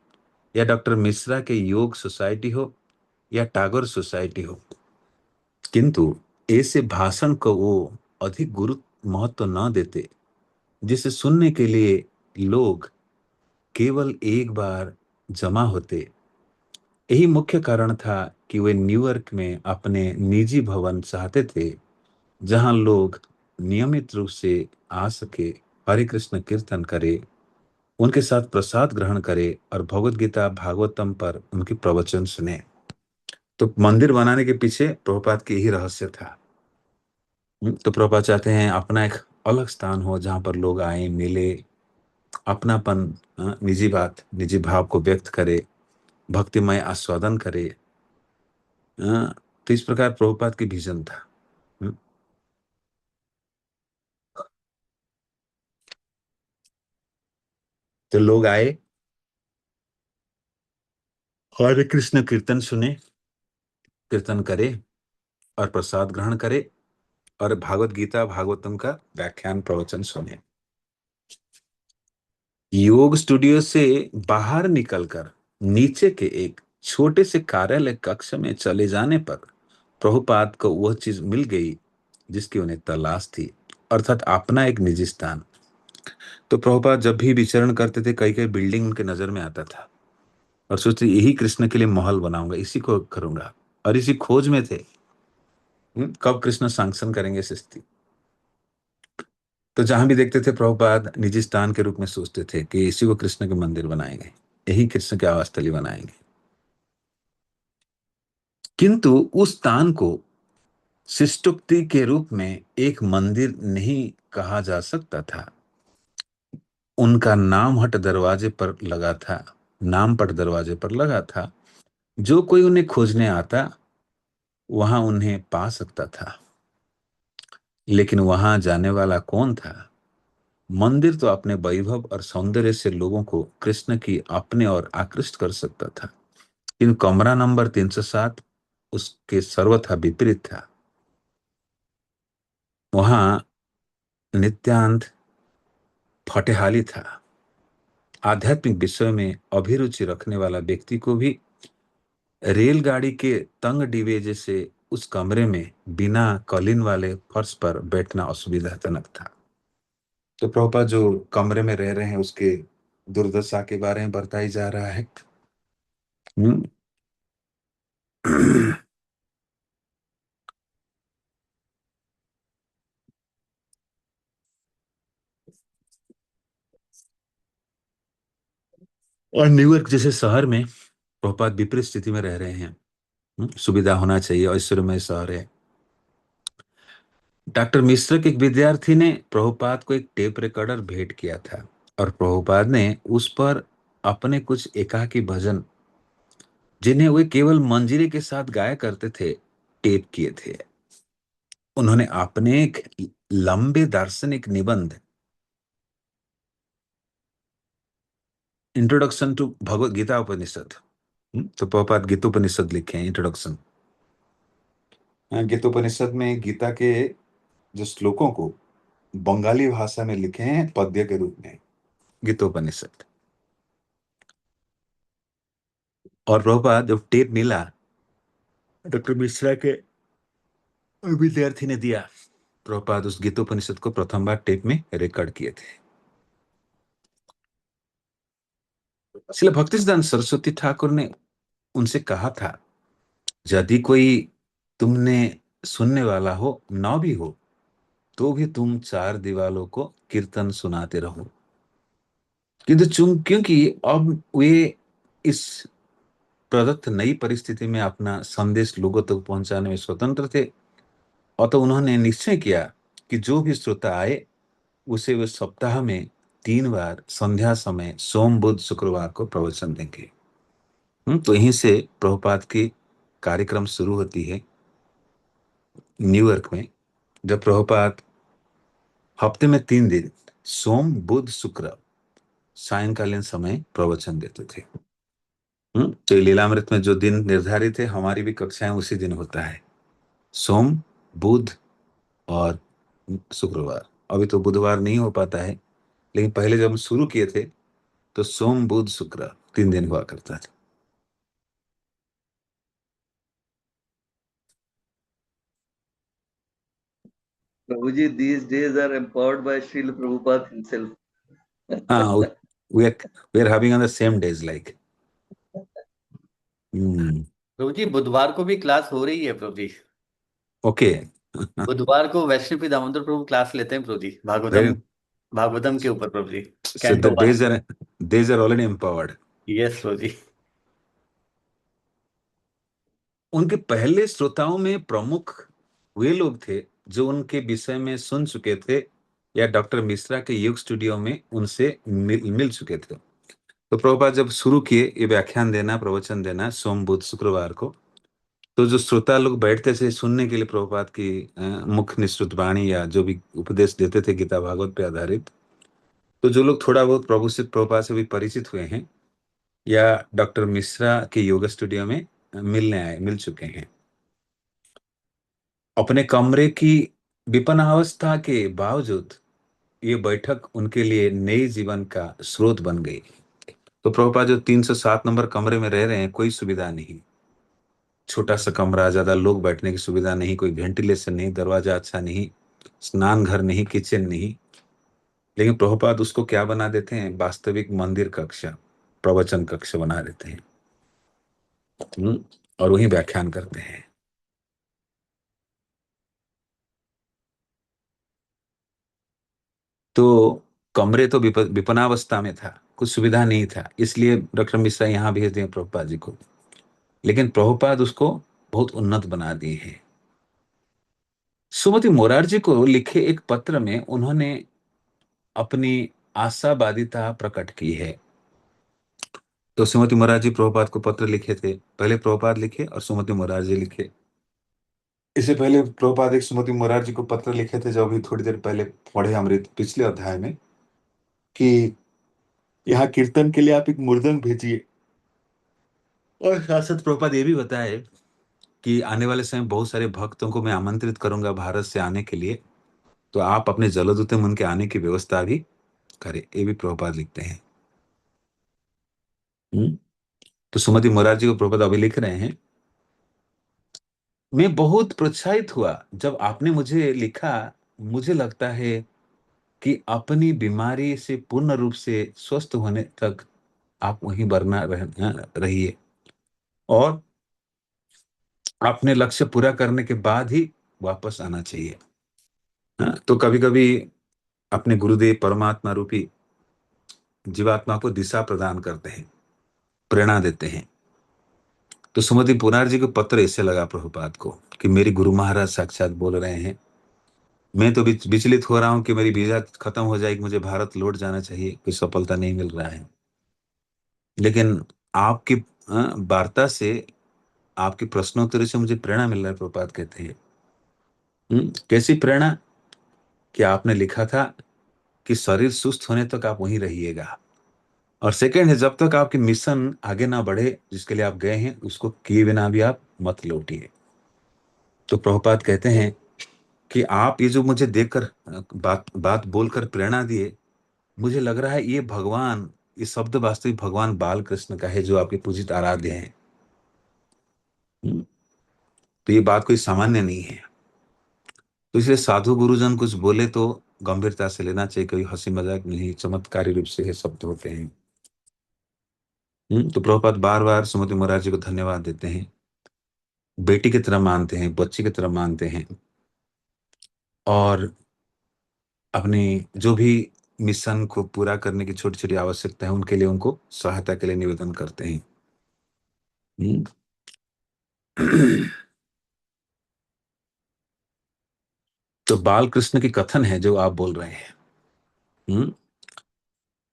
या डॉक्टर मिश्रा के योग सोसाइटी हो, या टागोर सोसाइटी हो। किंतु ऐसे भाषण को वो अधिक गुरु महत्व न देते, जिसे सुनने के लिए लोग केवल एक बार जमा होते। यही मुख्य कारण था कि वे न्यूयॉर्क में अपने निजी भवन चाहते थे, जहां लोग नियमित रूप से आ सके, हरे कृष्ण कीर्तन करे, उनके साथ प्रसाद ग्रहण करे और भगवत गीता भागवतम पर उनके प्रवचन सुने। तो मंदिर बनाने के पीछे प्रभुपाद की यही रहस्य था। तो प्रभुपाद चाहते हैं अपना एक अलग स्थान हो जहां पर लोग आए, मिले, अपनापन, निजी बात, निजी भाव को व्यक्त करे, भक्तिमय आस्वादन करे। तो इस प्रकार प्रभुपाद की विजन था। हम्म, तो लोग आए, हरे कृष्ण कीर्तन सुने, कीर्तन करे और प्रसाद ग्रहण करे और भागवत गीता भागवतम का व्याख्यान प्रवचन सुने। योग स्टूडियो से बाहर निकलकर नीचे के एक छोटे से कार्यालय कक्ष में चले जाने पर प्रभुपाद को वह चीज मिल गई जिसकी उन्हें तलाश थी, अर्थात अपना एक निजी स्थान। तो प्रभुपाद जब भी विचरण करते थे, कई कई बिल्डिंग उनके नजर में आता था और सोचते यही कृष्ण के लिए महल बनाऊंगा, इसी को करूंगा, और इसी खोज में थे। कब कृष्ण सैंक्शन करेंगे सृष्टि। तो जहां भी देखते थे प्रभुपाद निजी स्थान के रूप में सोचते थे कि इसी को कृष्ण के मंदिर बनाएंगे, यही कृष्ण के आवासस्थली बनाएंगे। किंतु उस स्थान को शिष्टोक्ति के रूप में एक मंदिर नहीं कहा जा सकता था। उनका नाम हट दरवाजे पर लगा था, नाम पट दरवाजे पर लगा था। जो कोई उन्हें खोजने आता वहां उन्हें पा सकता था। लेकिन वहां जाने वाला कौन था? मंदिर तो अपने वैभव और सौंदर्य से लोगों को कृष्ण की अपने ओर आकृष्ट कर सकता था, किंतु कमरा नंबर 307 उसके सर्वथा विपरीत था। वहां नित्यानंद फटेहाली था। आध्यात्मिक विषय में अभिरुचि रखने वाला व्यक्ति को भी रेलगाड़ी के तंग डिब्बे जैसे उस कमरे में बिना कलीन वाले फर्श पर बैठना असुविधाजनक था। तो प्रभुपाद जो कमरे में रह रहे हैं उसके दुर्दशा के बारे में बताई जा रहा है। हम्म। और न्यूयॉर्क जैसे शहर में प्रभुपाद विपरीत स्थिति में रह रहे हैं। सुविधा होना चाहिए, ऐश्वर्यमय शहर है। डॉक्टर मिश्र के एक विद्यार्थी ने प्रभुपाद को एक टेप रिकॉर्डर भेंट किया था, और प्रभुपाद ने उस पर अपने कुछ एकाकी भजन, जिन्हें वे केवल मंजीरे के साथ गाया करते थे, टेप किए थे। उन्होंने अपने एक लंबे दार्शनिक निबंध, इंट्रोडक्शन टू भगवत गीता उपनिषद, तो प्रभुपाद गीतोपनिषद लिखे हैं, इंट्रोडक्शन। गीतोपनिषद में गीता के जो श्लोकों को बंगाली भाषा में लिखे हैं पद्य के रूप में, गीतोपनिषद। और प्रभुपाद जब टेप मिला डॉक्टर मिश्रा के विद्यार्थी ने दिया, प्रभुपाद उस गीतोपनिषद को प्रथम बार टेप में रिकॉर्ड किए थे। इसलिए भक्तिसिद्धांत सरस्वती ठाकुर ने उनसे कहा था, यदि कोई तुमने सुनने वाला हो ना भी हो, तो भी तुम चार दीवालों को कीर्तन सुनाते रहो। किंतु क्योंकि अब वे इस प्रदत्त नई परिस्थिति में अपना संदेश लोगों तक पहुंचाने में स्वतंत्र थे, अतः उन्होंने निश्चय किया कि जो भी श्रोता आए उसे वे सप्ताह में 3 बार संध्या समय सोम बुध शुक्रवार को प्रवचन देंगे। तो यहीं से प्रभुपाद की कार्यक्रम शुरू होती है न्यूयॉर्क में, जब प्रभुपाद हफ्ते में 3 दिन सोम बुध शुक्र सायंकालीन समय प्रवचन देते थे। तो ये लीलामृत में जो दिन निर्धारित है, हमारी भी कक्षाएं उसी दिन होता है, सोम बुध और शुक्रवार। अभी तो बुधवार नहीं हो पाता है, लेकिन पहले जब हम शुरू किए थे तो सोम बुध शुक्र 3 दिन हुआ करता था। Prabhuji, these days are empowered by Srila Prabhupada himself. हाँ, we are we are having on the same days like। हम्म। प्रभु जी बुधवार को भी क्लास हो रही है प्रभु जी। ओके। बुधवार को वैष्णवी दामोदर प्रभु क्लास लेते हैं प्रभु जी, वेरी। भागवतम के ऊपर प्रभु जी, So the canto one. days are already empowered। Yes प्रभु जी। उनके पहले श्रोताओं में प्रमुख वे लोग थे जो उनके विषय में सुन चुके थे या डॉक्टर मिश्रा के योग स्टूडियो में उनसे मिल चुके थे। तो प्रभुपाद जब शुरू किए ये व्याख्यान देना, प्रवचन देना सोम बुध शुक्रवार को, तो जो श्रोता लोग बैठते थे सुनने के लिए प्रभुपाद की मुख्य निश्रुत वाणी या जो भी उपदेश देते थे गीता भागवत पे आधारित, तो जो लोग थोड़ा बहुत प्रभुपाद से भी परिचित हुए हैं या डॉक्टर मिश्रा के योगा स्टूडियो में मिल चुके हैं, अपने कमरे की विपन्नावस्था के बावजूद ये बैठक उनके लिए नए जीवन का स्रोत बन गई। तो प्रभुपाद जो 307 नंबर कमरे में रह रहे हैं, कोई सुविधा नहीं, छोटा सा कमरा, ज्यादा लोग बैठने की सुविधा नहीं, कोई वेंटिलेशन नहीं, दरवाजा अच्छा नहीं, स्नान घर नहीं, किचन नहीं, लेकिन प्रभुपाद उसको क्या बना देते हैं, वास्तविक मंदिर कक्ष, प्रवचन कक्ष बना देते हैं। और वही व्याख्यान करते हैं। तो कमरे तो विपन्नावस्था में था, कुछ सुविधा नहीं था, इसलिए डॉक्टर मिश्रा यहाँ भेज दिए प्रभुपाद जी को, लेकिन प्रभुपाद उसको बहुत उन्नत बना दिए हैं। सुमति मोरारजी को लिखे एक पत्र में उन्होंने अपनी आशावादिता प्रकट की है। तो सुमति मोरारजी प्रभुपाद को पत्र लिखे थे, पहले प्रभुपाद लिखे और सुमति मोरारजी लिखे। इससे पहले प्रभुपाद एक सुमति मोरारजी को पत्र लिखे थे, जो अभी थोड़ी देर पहले पढ़े अमृत पिछले अध्याय में, कि यहाँ कीर्तन के लिए आप एक मृदंग भेजिए। और साथ साथ प्रभुपाद ये भी बताए कि आने वाले समय बहुत सारे भक्तों को मैं आमंत्रित करूंगा भारत से आने के लिए, तो आप अपने जलदूत में उनके आने की व्यवस्था भी करें। ये भी प्रभुपाद लिखते हैं। हम्म। तो सुमति मोरारजी को प्रभुपाद अभी लिख रहे हैं, मैं बहुत प्रोत्साहित हुआ जब आपने मुझे लिखा। मुझे लगता है कि अपनी बीमारी से पूर्ण रूप से स्वस्थ होने तक आप वहीं रहिए, और अपने लक्ष्य पूरा करने के बाद ही वापस आना चाहिए। हाँ, तो कभी कभी अपने गुरुदेव परमात्मा रूपी जीवात्मा को दिशा प्रदान करते हैं, प्रेरणा देते हैं। तो सुमति पुनार जी को पत्र ऐसे लगा प्रभुपाद को कि मेरी गुरु महाराज साक्षात बोल रहे हैं। मैं तो विचलित हो रहा हूं कि मेरी वीजा खत्म हो जाएगी, मुझे भारत लौट जाना चाहिए, कोई सफलता नहीं मिल रहा है। लेकिन आपकी वार्ता से, आपके प्रश्नोत्तरी से मुझे प्रेरणा मिल रहा है। प्रभुपाद कहते हैं कैसी प्रेरणा? कि आपने लिखा था कि शरीर सुस्त होने तक आप वहीं रहिएगा, और सेकंड है, जब तक आपकी मिशन आगे ना बढ़े जिसके लिए आप गए हैं, उसको किए बिना भी आप मत लौटिए। तो प्रभुपाद कहते हैं कि आप ये जो मुझे देखकर बात बात बोलकर प्रेरणा दिए, मुझे लग रहा है ये भगवान, ये शब्द वास्तविक भगवान बाल कृष्ण का है, जो आपके पूजित आराध्य हैं। हम्म, तो ये बात कोई सामान्य नहीं है। तो इसलिए साधु गुरुजन कुछ बोले तो गंभीरता से लेना चाहिए, कोई हंसी मजाक नहीं, चमत्कारी रूप से ये शब्द होते हैं। तो प्रभुपाद बार बार सुमति महाराज जी को धन्यवाद देते हैं, बेटी की तरह मानते हैं, बच्ची की तरह मानते हैं, और अपनी जो भी मिशन को पूरा करने की छोटी छोटी आवश्यकता है उनके लिए उनको सहायता के लिए निवेदन करते हैं। हम्म। तो बाल कृष्ण की कथन है जो आप बोल रहे हैं। हम्म।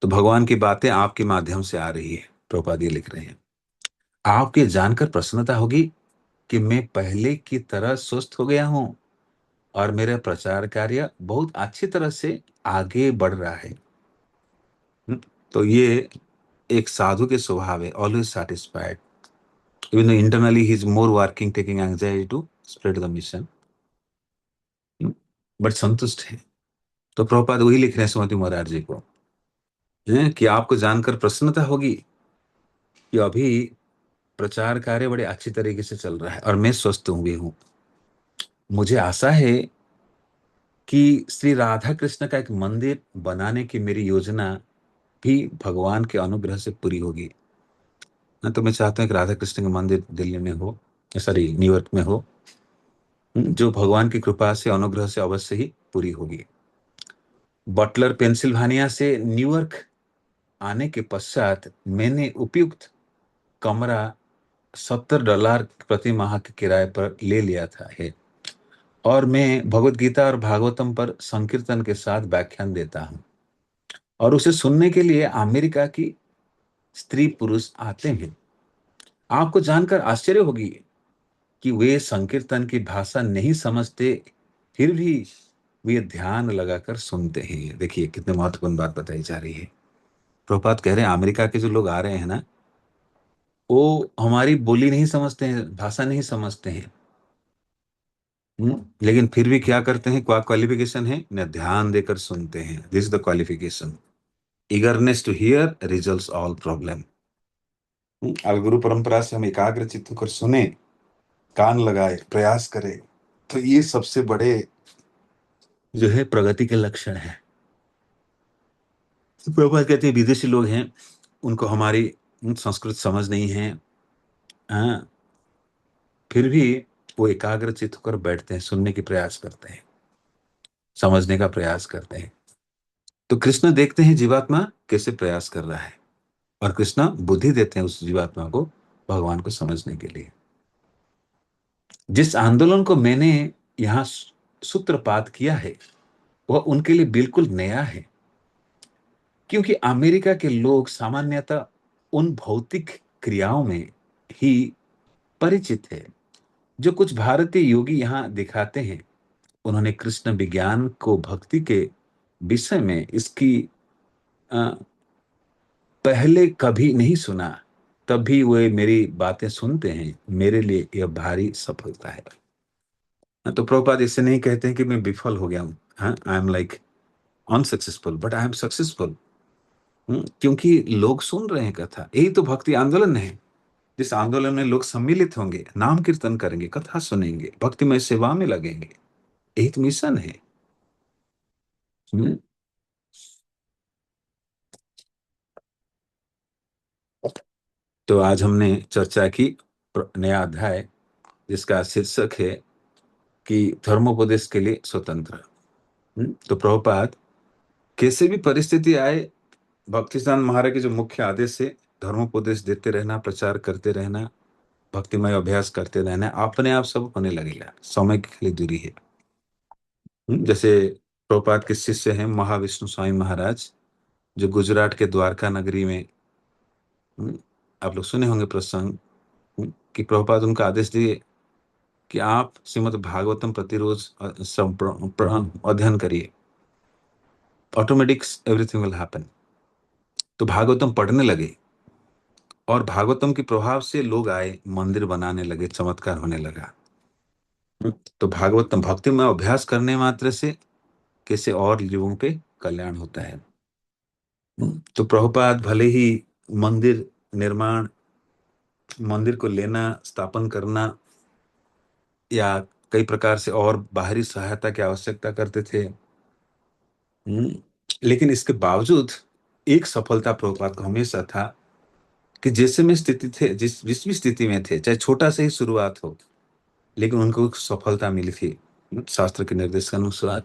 तो भगवान की बातें आपके माध्यम से आ रही है, प्रभुपाद ये लिख रहे हैं। आपको ये जानकर प्रसन्नता होगी कि मैं पहले की तरह स्वस्थ हो गया हूं, और मेरा प्रचार कार्य बहुत अच्छी तरह से आगे बढ़ रहा है। हम्म। तो ये एक साधु के स्वभाव है, always satisfied, even internally he is more working, taking anxiety to spread the mission, but संतुष्ट है। तो प्रभुपाद वही लिख रहे हैं सुमति महाराज जी को, कि आपको जानकर प्रसन्नता होगी कि अभी प्रचार कार्य बड़े अच्छी तरीके से चल रहा है और मैं स्वस्थ हुए हूँ। मुझे आशा है कि श्री राधा कृष्ण का एक मंदिर बनाने की मेरी योजना भी भगवान के अनुग्रह से पूरी होगी। तो मैं चाहता हूँ कि राधा कृष्ण का मंदिर दिल्ली में हो, सॉरी न्यूयॉर्क में हो, जो भगवान की कृपा से, अनुग्रह से अवश्य ही पूरी होगी। बटलर पेंसिल्वानिया से न्यूयॉर्क आने के पश्चात मैंने उपयुक्त कमरा $70 प्रति माह के किराए पर ले लिया था है, और मैं भगवत गीता और भागवतम पर संकीर्तन के साथ व्याख्यान देता हूँ, और उसे सुनने के लिए अमेरिका की स्त्री पुरुष आते हैं। आपको जानकर आश्चर्य होगी कि वे संकीर्तन की भाषा नहीं समझते, फिर भी वे ध्यान लगाकर सुनते हैं। देखिए कितने महत्वपूर्ण बात बताई जा रही है। प्रभुपाद कह रहे हैं अमेरिका के जो लोग आ रहे हैं ना, वो हमारी बोली नहीं समझते हैं, भाषा नहीं समझते हैं। लेकिन फिर भी क्या करते हैं, क्या क्वालिफिकेशन है ना, ध्यान देकर सुनते हैं। This is the qualification, eagerness to hear results all problem. अगर गुरु परंपरा से हम एकाग्र चित्त होकर सुने, कान लगाए, प्रयास करें, तो ये सबसे बड़े जो है प्रगति के लक्षण है। तो प्रभुपाद कहते हैं विदेशी लोग हैं, उनको हमारी संस्कृत समझ नहीं है, हाँ, फिर भी वो एकाग्र चित्त होकर बैठते हैं, सुनने की प्रयास करते हैं, समझने का प्रयास करते हैं। तो कृष्ण देखते हैं जीवात्मा कैसे प्रयास कर रहा है, और कृष्ण बुद्धि देते हैं उस जीवात्मा को भगवान को समझने के लिए। जिस आंदोलन को मैंने यहाँ सूत्रपात किया है वह उनके लिए बिल्कुल नया है। क्योंकि अमेरिका के लोग सामान्यतः उन भौतिक क्रियाओं में ही परिचित है जो कुछ भारतीय योगी यहाँ दिखाते हैं। उन्होंने कृष्ण विज्ञान को भक्ति के विषय में इसकी अ, पहले कभी नहीं सुना, तब भी वे मेरी बातें सुनते हैं। मेरे लिए यह भारी सफलता है। तो प्रभुपाद इससे नहीं कहते हैं कि मैं विफल हो गया हूँ, हाँ, I am like unsuccessful, but I am successful. क्योंकि लोग सुन रहे हैं कथा। यही तो भक्ति आंदोलन है। जिस आंदोलन में लोग सम्मिलित होंगे, नाम कीर्तन करेंगे, कथा सुनेंगे, भक्तिमय सेवा में लगेंगे, यही तो मिशन है। हम्म, तो आज हमने चर्चा की नया अध्याय, जिसका शीर्षक है कि धर्मोपदेश के लिए स्वतंत्र। तो प्रभुपाद कैसे भी परिस्थिति आए, भक्तिसिद्धांत महाराज के जो मुख्य आदेश है, धर्मोपदेश देते रहना, प्रचार करते रहना, भक्तिमय अभ्यास करते रहना, अपने आप सब होने लगेगा। समय के लिए दूरी है। जैसे प्रभुपाद के शिष्य हैं महाविष्णु स्वामी महाराज, जो गुजरात के द्वारका नगरी में, हम्म, आप लोग सुने होंगे प्रसंग, कि प्रभुपाद उनका आदेश दिए कि आप श्रीमद् भागवतम प्रतिरोज अध्ययन करिए, ऑटोमेटिक एवरीथिंग विल हैपन। तो भागवतम पढ़ने लगे और भागवतम के प्रभाव से लोग आए, मंदिर बनाने लगे, चमत्कार होने लगा। तो भागवतम भक्ति में अभ्यास करने मात्र से कैसे और लोगों पे कल्याण होता है। तो प्रभुपाद भले ही मंदिर निर्माण, मंदिर को लेना, स्थापन करना, या कई प्रकार से और बाहरी सहायता की आवश्यकता करते थे, लेकिन इसके बावजूद एक सफलता प्रभुपाद को हमेशा था कि जैसे में स्थिति थे, जिस भी स्थिति में थे, चाहे छोटा से ही शुरुआत हो, लेकिन उनको सफलता मिली थी शास्त्र के निर्देश के अनुसार।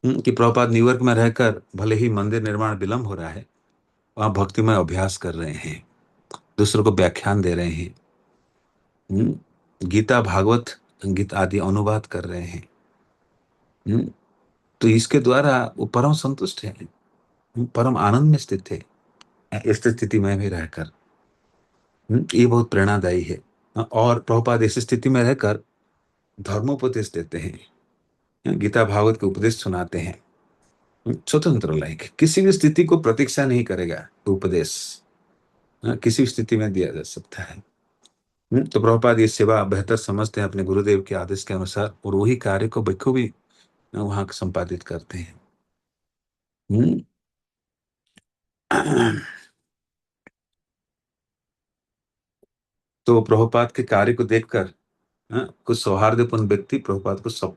कि प्रभुपाद न्यूयॉर्क में रहकर भले ही मंदिर निर्माण विलंब हो रहा है, वहां भक्तिमय अभ्यास कर रहे हैं, दूसरों को व्याख्यान दे रहे हैं, गीता भागवत गीत आदि अनुवाद कर रहे हैं। तो इसके द्वारा वो परम संतुष्ट है, परम आनंद में स्थित है, इस स्थिति में भी रहकर। ये बहुत प्रेरणादायी है। और प्रभुपाद इस स्थिति में रहकर धर्मोपदेश देते हैं, गीता भागवत के उपदेश सुनाते हैं, स्वतंत्र लाइक किसी भी स्थिति को प्रतीक्षा नहीं करेगा। उपदेश किसी भी स्थिति में दिया जा सकता है। तो प्रभुपाद ये सेवा बेहतर समझते हैं अपने गुरुदेव के आदेश के अनुसार, और वही कार्य को बखूबी वहां संपादित करते हैं। तो प्रभुपाद के कार्य को देखकर कुछ सौहार्दपूर्ण व्यक्ति प्रभुपाद को सब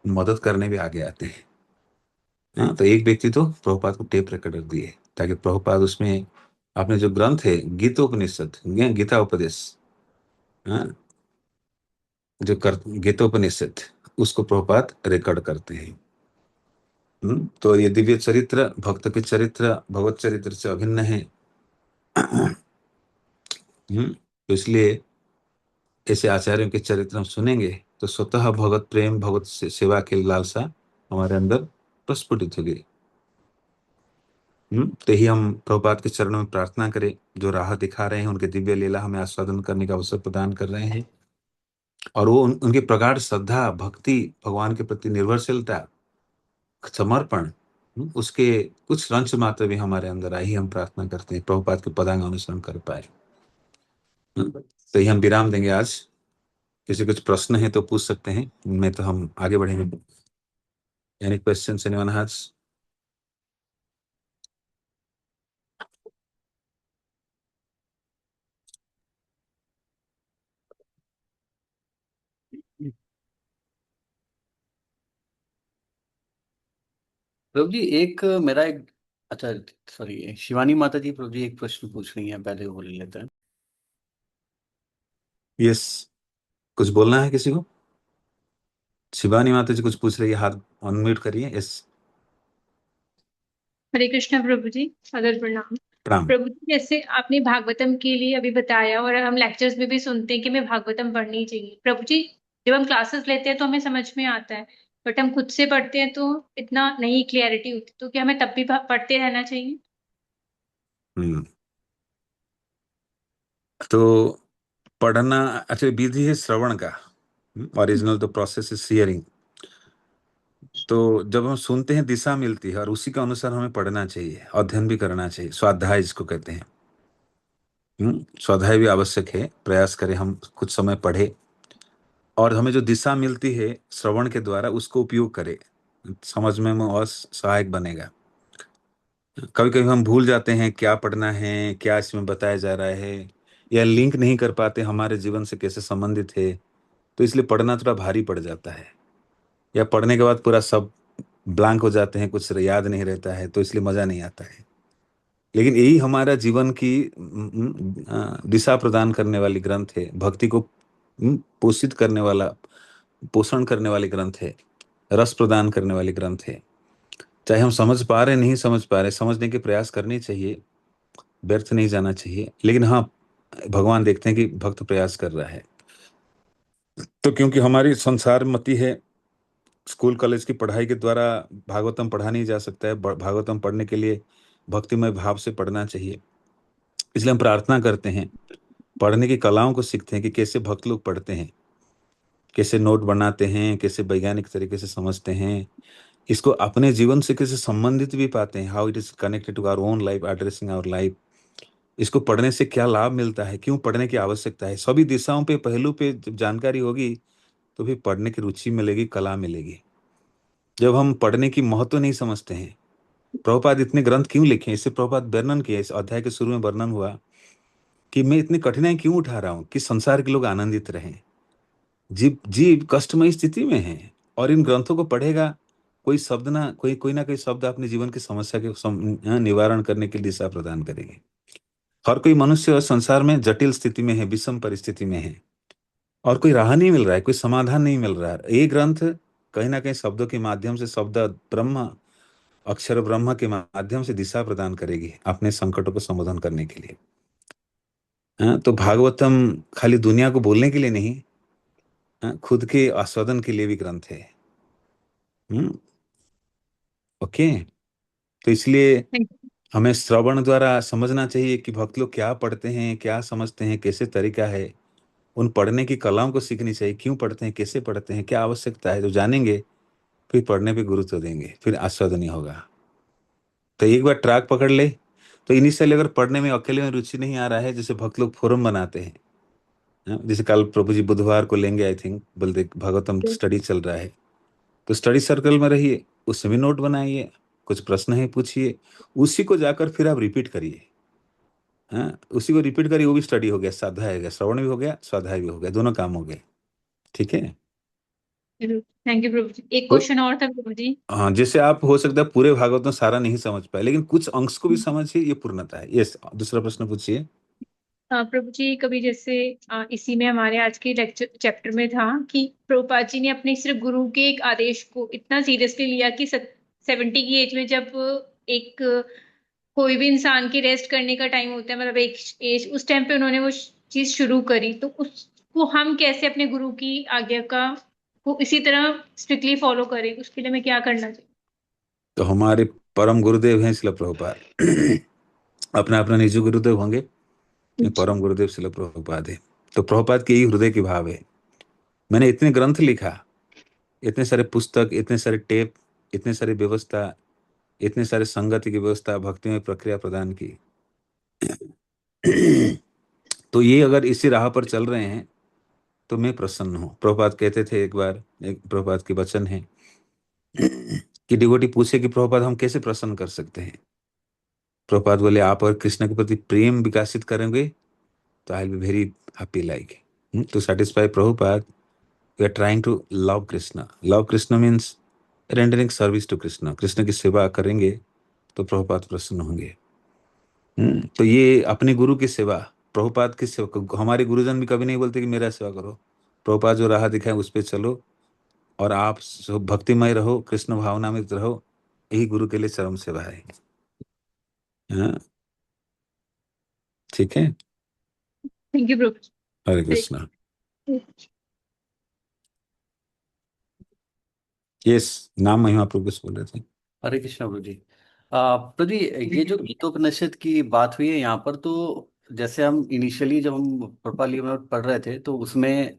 मदद करने भी आगे आते हैं। तो एक व्यक्ति तो प्रभुपाद को टेप रिकॉर्डर दिए, ताकि प्रभुपाद उसमें अपने जो ग्रंथ है गीतोपनिषद, गीता उपदेश, जो गीतोपनिषद, उसको प्रभुपाद रिकॉर्ड करते हैं। तो ये दिव्य चरित्र भक्त के चरित्र भगवत चरित्र से अभिन्न है। तो इसलिए ऐसे आचार्यों के चरित्र हम सुनेंगे तो स्वतः भगवत प्रेम, भगवत सेवा की लालसा हमारे अंदर प्रस्फुटित होगी। तो ही हम प्रभुपाद के चरणों में प्रार्थना करें, जो राह दिखा रहे हैं, उनके दिव्य लीला हमें आस्वादन करने का अवसर प्रदान कर रहे हैं, और वो उनकी प्रगाढ़ श्रद्धा, भक्ति, भगवान के प्रति निर्भरशीलता, समर्पण, उसके कुछ अंश मात्र भी हमारे अंदर आई, हम प्रार्थना करते हैं प्रभुपाद के पदांग अनुसरण कर पाए। तो ही हम विराम देंगे आज। किसी कुछ प्रश्न है तो पूछ सकते हैं, इनमें तो हम आगे बढ़ेंगे। Any questions anyone has? प्रभु जी एक मेरा एक, अच्छा सॉरी, शिवानी माता जी प्रभु जी एक प्रश्न पूछ रही हैं, पहले वो ले लेते हैं। यस, कुछ बोलना है किसी को? शिवानी माता जी कुछ पूछ रही है, हाथ अनम्यूट करिए। यस, हरे कृष्णा प्रभु जी, सादर प्रणाम। प्रणाम। प्रभु जी, जैसे आपने भागवतम के लिए अभी बताया, और हम लेक्चर्स में भी सुनते हैं कि हमें भागवतम पढ़नी चाहिए। प्रभु जी, जब हम क्लासेस लेते हैं तो हमें समझ में आता है, बट हम खुद से पढ़ते हैं तो इतना नहीं क्लियरिटी होती, तो क्या हमें तब भी पढ़ते रहना चाहिए? हम्म तो पढ़ना, अच्छा, विधि है श्रवण का। ओरिजिनल तो प्रोसेस इज हियरिंग। तो जब हम सुनते हैं दिशा मिलती है और उसी के अनुसार हमें पढ़ना चाहिए, अध्ययन भी करना चाहिए, स्वाध्याय जिसको कहते हैं। स्वाध्याय भी आवश्यक है, प्रयास करें हम कुछ समय पढ़े और हमें जो दिशा मिलती है श्रवण के द्वारा उसको उपयोग करें, समझ में और सहायक बनेगा। कभी कभी हम भूल जाते हैं क्या पढ़ना है, क्या इसमें बताया जा रहा है, या लिंक नहीं कर पाते हमारे जीवन से कैसे संबंधित है, तो इसलिए पढ़ना थोड़ा भारी पड़ जाता है। या पढ़ने के बाद पूरा सब ब्लैंक हो जाते हैं, कुछ याद नहीं रहता है, तो इसलिए मजा नहीं आता है। लेकिन यही हमारा जीवन की दिशा प्रदान करने वाली ग्रंथ है, भक्ति को पोषित करने वाला, पोषण करने वाली ग्रंथ है, रस प्रदान करने वाली ग्रंथ है। चाहे हम समझ पा रहे नहीं समझ पा रहे, समझने के प्रयास करने चाहिए, व्यर्थ नहीं जाना चाहिए। लेकिन हाँ, भगवान देखते हैं कि भक्त प्रयास कर रहा है। तो क्योंकि हमारी संसार मति है, स्कूल कॉलेज की पढ़ाई के द्वारा भागवतम पढ़ा नहीं जा सकता है। भागवतम पढ़ने के लिए भक्तिमय भाव से पढ़ना चाहिए। इसलिए हम प्रार्थना करते हैं, पढ़ने की कलाओं को सीखते हैं कि कैसे भक्त लोग पढ़ते हैं, कैसे नोट बनाते हैं, कैसे वैज्ञानिक तरीके से समझते हैं, इसको अपने जीवन से कैसे संबंधित भी पाते हैं, how it is connected to our own life, addressing our life. इसको पढ़ने से क्या लाभ मिलता है, क्यों पढ़ने की आवश्यकता है, सभी दिशाओं पे, पहलू पे जब जानकारी होगी तो फिर पढ़ने की रुचि मिलेगी, कला मिलेगी। जब हम पढ़ने की महत्व नहीं समझते हैं, प्रभुपाद इतने ग्रंथ क्यों लिखे, इससे प्रभुपाद वर्णन किया, इस अध्याय के शुरू में वर्णन हुआ कि मैं इतनी कठिनाई क्यों उठा रहा हूं कि संसार के लोग आनंदित रहें। जीव जीव कष्टमय स्थिति में है और इन ग्रंथों को पढ़ेगा, कोई शब्द ना कोई ना कोई शब्द अपने जीवन की समस्या के निवारण करने की दिशा प्रदान करेंगे। हर कोई मनुष्य संसार में जटिल स्थिति में है, विषम परिस्थिति में है और कोई राह नहीं मिल रहा है, कोई समाधान नहीं मिल रहा है। ये ग्रंथ कहीं ना कहीं शब्दों के माध्यम से, शब्द ब्रह्म, अक्षर ब्रह्म के माध्यम से दिशा प्रदान करेगी अपने संकटों को संबोधन करने के लिए। हाँ, तो भागवतम खाली दुनिया को बोलने के लिए नहीं, हाँ, खुद के आस्वादन के लिए भी ग्रंथ है। हम्म ओके। तो इसलिए हमें श्रवण द्वारा समझना चाहिए कि भक्त लोग क्या पढ़ते हैं, क्या समझते हैं, कैसे तरीका है। उन पढ़ने की कलाओं को सीखनी चाहिए, क्यों पढ़ते हैं, कैसे पढ़ते हैं, क्या आवश्यकता है, जो जानेंगे फिर पढ़ने पे गुरुत्व देंगे, फिर आस्वादन ही होगा। तो एक बार ट्रैक पकड़ ले, तो इनिशियली अगर पढ़ने में अकेले में रुचि नहीं आ रहा है, जैसे भक्त लोग फोरम बनाते हैं, हाँ, जैसे कल प्रभु जी बुधवार को लेंगे, I think Baldev Bhagavatam study चल रहा है, तो स्टडी सर्कल में रहिए, उसमें भी नोट बनाइए, कुछ प्रश्न है पूछिए, उसी को जाकर फिर आप रिपीट करिए। हाँ, उसी को रिपीट करिए, वो भी स्टडी हो गया, स्वाध्याय हो गया, श्रवण भी हो गया, स्वाध्याय भी हो गया, दोनों काम हो गए। ठीक है। थैंक यू प्रभु जी। एक तो क्वेश्चन और था प्रभु जी। हाँ, जैसे आप हो सकता है पूरे भागवत सारा नहीं समझ पाए, लेकिन कुछ अंश को भी समझिए, ये पूर्णता है। यस, दूसरा प्रश्न पूछिए। प्रभु जी, कभी जैसे इसी में हमारे आज के लेक्चर चैप्टर में था कि प्रभुपाद जी ने अपने सिर्फ गुरु के एक आदेश को इतना सीरियसली लिया कि 70 की एज में जब एक कोई भी इंसान की रेस्ट करने का टाइम होता है, मतलब एक एज, उस टाइम पे उन्होंने वो चीज शुरू करी। तो उसको हम कैसे अपने गुरु की आज्ञा का को इसी तरह स्ट्रिक्टली फॉलो करें, उसके लिए हमें क्या करना चाहिए? तो हमारे परम गुरुदेव हैं शिला प्रभुपाद। अपना अपना निजी गुरुदेव होंगे, ये अच्छा। परम गुरुदेव शिला प्रभुपाद है। तो प्रभुपाद के यही हृदय की भाव है। मैंने इतने ग्रंथ लिखा, इतने सारे पुस्तक, इतने सारे टेप, इतने सारी व्यवस्था, इतने सारे संगति की व्यवस्था, भक्ति में प्रक्रिया प्रदान की। तो ये अगर इसी राह पर चल रहे हैं तो मैं प्रसन्न हूँ। प्रभुपाद कहते थे एक बार, एक प्रभुपाद की वचन है कि डिवोटी पूछे कि प्रभुपाद हम कैसे प्रसन्न कर सकते हैं। प्रभुपाद बोले, आप अगर कृष्ण के प्रति प्रेम विकसित करेंगे तो I will be very happy, like to satisfy Prabhupada we are trying to love Krishna. Love Krishna means rendering service to Krishna. Krishna की सेवा करेंगे तो प्रभुपाद प्रसन्न होंगे। तो ये अपने गुरु की सेवा, प्रभुपाद की सेवा, हमारे गुरुजन भी कभी नहीं बोलते कि मेरा सेवा करो। प्रभुपाद जो राह दिखाए उस पर चलो और आप भक्तिमय रहो, कृष्ण भावना में रहो, यही गुरु के लिए चरम सेवा है। हाँ, ठीक है। थैंक यू प्रभु हरे कृष्ण। जी। यस, नाम महिमा प्रभु कुछ बोल रहे थे। हरे कृष्णा प्रभु जी। प्रभु जी, ये जो गीतोपनिषद की बात हुई है यहाँ पर, तो जैसे हम इनिशियली जब हम प्रपाली में पढ़ रहे थे तो उसमें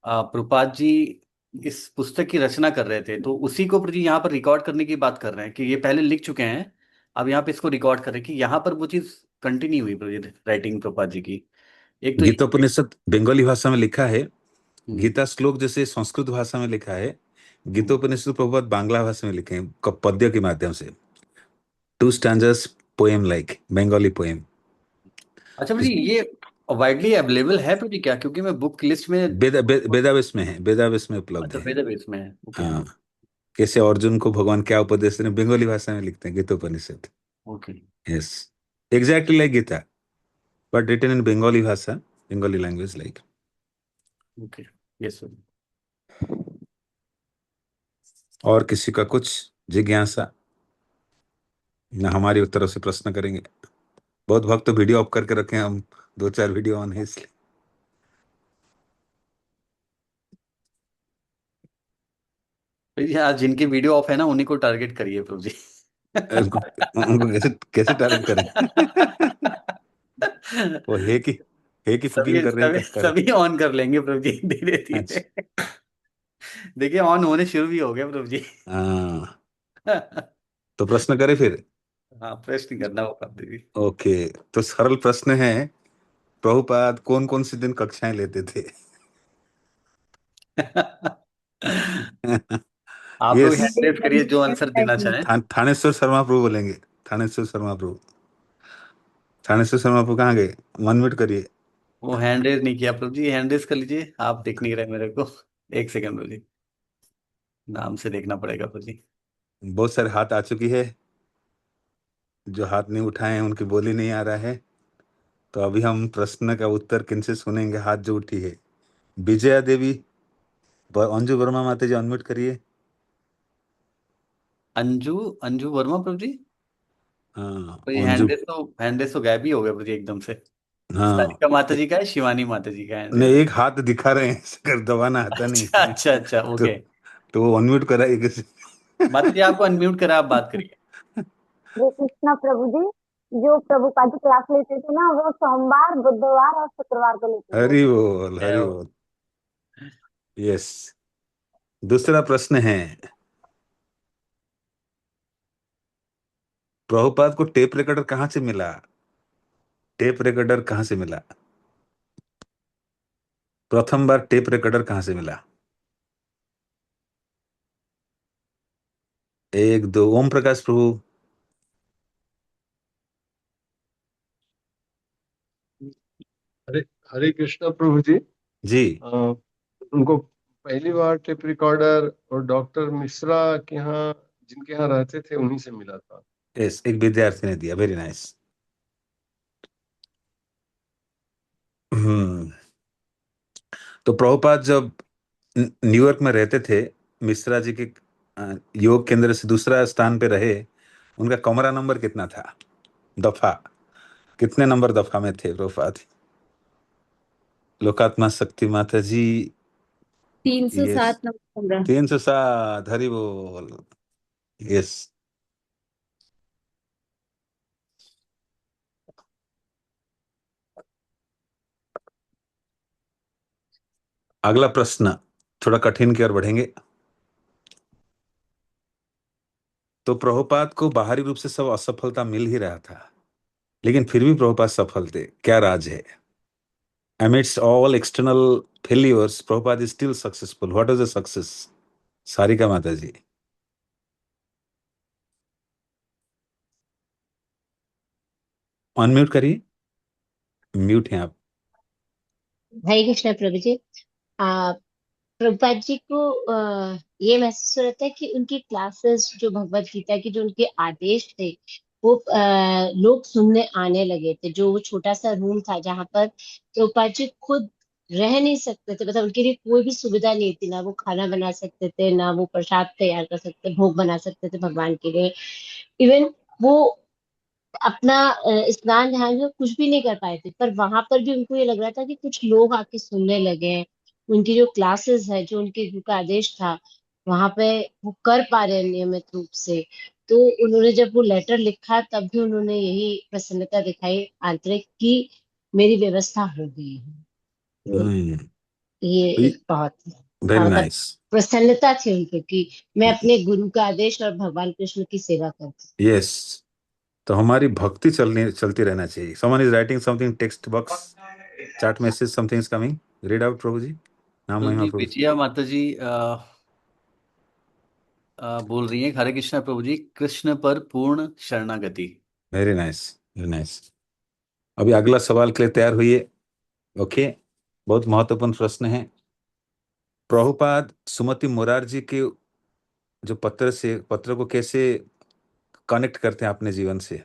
प्रभुपाद जी इस पुस्तक की रचना कर रहे थे, तो उसी को प्रभु जी यहाँ पर रिकॉर्ड करने की बात कर रहे हैं कि ये पहले लिख चुके हैं, अब यहाँ पे इसको रिकॉर्ड कर रहे हैं कि यहाँ पर वो चीज कंटिन्यू हुई प्रभु जी, राइटिंग प्रभुपाद जी की। एक तो ये। गीतोपनिषद बंगाली भाषा में लिखा है, हम्म, गीता श्लोक जैसे संस्कृत भाषा में लिखा है, हम्म। गीतोपनिषद प्रभुपाद बांग्ला भाषा में लिखे हैं पद्य के माध्यम से। 2 स्टैंजर्स पोएम, लाइक बंगाली पोएम। अच्छा प्रभु जी, ये वाइडली अवेलेबल है प्रभु जी क्या? क्योंकि मैं बुक लिस्ट में। वेदावेश में है, वेदावेश में उपलब्ध अच्छा, है। वेदावेस में है, ओके। हाँ, कैसे अर्जुन को भगवान क्या उपदेश देने, बंगाली भाषा में लिखते हैं Gitopanishad. Okay. Yes, exactly like Gita, but written in Bengali भाषा, Bengali language like. Okay. Yes sir. और किसी का कुछ जिज्ञासा? ना, हमारी तरफ से प्रश्न करेंगे। बहुत भक्त तो वीडियो ऑफ करके रखे हैं, हम 2-4 वीडियो ऑन है इसलिए। प्रभु जी, आज जिनकी वीडियो ऑफ है ना, उन्हीं को टारगेट करिए प्रभु जी। उनको उनको कैसे कैसे टारगेट करें? वो है कि कुकिंग सभी कर रहे हैं, सभी क्या करें? सभी ऑन कर लेंगे प्रभु जी, धीरे अच्छा, धीरे। देखिए, ऑन होने शुरू भी हो गए प्रभु जी। हाँ, तो प्रश्न करें फिर। हाँ, प्रश्न करना होगा प्रभु जी। ओके, तो सरल प्रश्न है, प्रभुपाद कौन कौन से दिन कक्षाएं लेते थे? आप लोग यस, हैंड रेज करिए जो आंसर देना चाहें। थानेश्वर शर्मा प्रभु बोलेंगे। थानेश्वर शर्मा प्रभु, थानेश्वर शर्मा प्रभु कहाँ गए? अनम्यूट करिए। वो हैंड रेज नहीं किया प्रभु जी, हैंड रेज कर लीजिए, आप देख नहीं रहे मेरे को। एक सेकंड प्रभु जी, नाम से देखना पड़ेगा प्रभु जी। बहुत सारे हाथ आ चुकी है, जो हाथ नहीं उठाए हैं उनकी बोली नहीं आ रहा है। तो अभी हम प्रश्न का उत्तर किनसे सुनेंगे? हाथ जो उठी है, विजया देवी, अंजू वर्मा माता जी, अनम्यूट करिए। अंजू, अंजू वर्मा प्रभु जी। हाँ, तो ये अंजू। हैंड रेज तो गायब ही हो गया प्रभु जी एकदम से। हाँ, सारिका माता जी का है, शिवानी माता जी का हैंड ने रेज। एक हाथ दिखा रहे हैं, अगर दबाना आता नहीं अच्छा है अच्छा अच्छा, तो ओके। तो वो अनम्यूट कराइए किसी। माता जी, आपको अनम्यूट करा, आप बात करिए। हरे कृष्णा प्रभु जी। जो प्रभुपाद जी क्लास लेते थे ना, वो सोमवार, बुधवार और शुक्रवार को लेते थे। हरि बोल, जय हरि हो। बोल। यस, दूसरा प्रश्न है, प्रभुपाद को टेप रिकॉर्डर कहाँ से मिला? टेप रिकॉर्डर कहाँ से मिला? प्रथम बार टेप रिकॉर्डर कहाँ से मिला? 1-2, ओम प्रकाश प्रभु। हरे हरे कृष्णा प्रभु जी। जी, उनको पहली बार टेप रिकॉर्डर और डॉक्टर मिश्रा के यहाँ, जिनके यहाँ रहते थे, उन्हीं से मिला था। यस, एक विद्यार्थी ने दिया, वेरी नाइस। हम्म, तो प्रभुपाद जब न्यूयॉर्क में रहते थे, मिश्रा जी के योग केंद्र से दूसरा स्थान पे रहे, उनका कमरा नंबर कितना था? दफा कितने नंबर दफा में थे प्रभुपाद? लोकात्मा शक्ति माता जी। 307 नंबर। 307, हरि बोल। यस, अगला प्रश्न थोड़ा कठिन की ओर बढ़ेंगे। तो प्रभुपाद को बाहरी रूप से सब असफलता मिल ही रहा था, लेकिन फिर भी प्रभुपाद सफल थे, क्या राज है? Amidst all external failures, Prabhupada is still successful. What is the success? Sarika माता जी, अनम्यूट करिए, म्यूट हैं आप। हरे कृष्णा प्रभु जी। प्रभुपाद जी को ये महसूस हो रहा था कि उनकी क्लासेस, जो भगवत गीता के जो उनके आदेश थे, वो लोग सुनने आने लगे थे। जो वो छोटा सा रूम था जहाँ पर प्रभुपाद जी खुद रह नहीं सकते थे, मतलब उनके लिए कोई भी सुविधा नहीं थी, ना वो खाना बना सकते थे, ना वो प्रसाद तैयार कर सकते, भोग बना सकते थे भगवान के लिए। इवन वो अपना स्नान ध्यान में कुछ भी नहीं कर पाए थे, पर वहां पर भी उनको ये लग रहा था कि कुछ लोग आके सुनने लगे हैं। उनकी जो क्लासेस है, जो उनके गुरु का आदेश था, वहां पे वो कर पा रहे हैं नियमित रूप से। तो उन्होंने जब वो लेटर लिखा तब भी उन्होंने यही प्रसन्नता दिखाई आंतरिक की मेरी व्यवस्था हो गई है। तो हम्म। ये एक बहुत वेरी मतलब नाइस। प्रसन्नता थी उनको कि मैं अपने गुरु का आदेश और भगवान कृष्ण की सेवा करती यस। तो हमारी भक्ति चलती रहना चाहिए। Someone is writing something text box, chat message, something is coming. Read out प्रभु जी। नाम प्रभु महिमा जी, प्रभु। विजया माता जी बोल रही हैं, हरे कृष्णा प्रभु जी, कृष्ण पर पूर्ण शरणागति। Very nice, very nice. अभी अगला सवाल के लिए तैयार हुई। ओके, बहुत महत्वपूर्ण प्रश्न है। प्रभुपाद सुमति मुरारजी के जो पत्र को कैसे कनेक्ट करते हैं अपने जीवन से?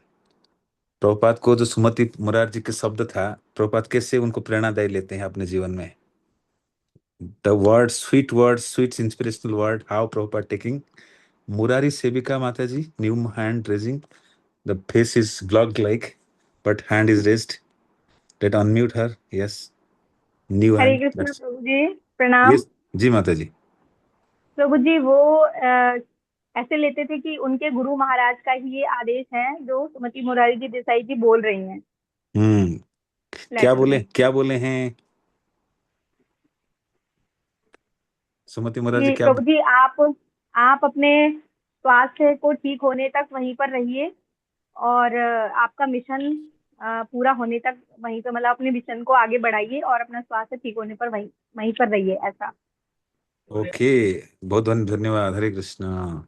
प्रभुपाद को जो सुमति मुरारजी के शब्द था, प्रभुपाद कैसे उनको प्रेरणादायी लेते हैं अपने जीवन में? The word sweet inspirational word, how Prabhupada taking Murari Sevika Mata ji, new hand raising, the face is blocked like but hand is raised, let unmute her. Yes, new Hare hand, Krishna that's. प्रभु जी, प्रणाम। यस जी माता जी। प्रभु जी, वो ऐसे लेते थे कि उनके गुरु महाराज का ही ये आदेश है जो सुमति मुरारी जी देसाई जी बोल रही हैं हम्म। लेटर में। क्या बोले हैं सुमति मुरारजी, कि क्या? प्रभु जी, आप अपने स्वास्थ्य को ठीक होने तक वहीं पर रहिए और आपका मिशन पूरा होने तक वहीं पर, मतलब अपने मिशन को आगे बढ़ाइए और अपना स्वास्थ्य ठीक होने पर वहीं वहीं पर रहिए, ऐसा। ओके, बहुत बहुत धन्यवाद। हरे कृष्णा।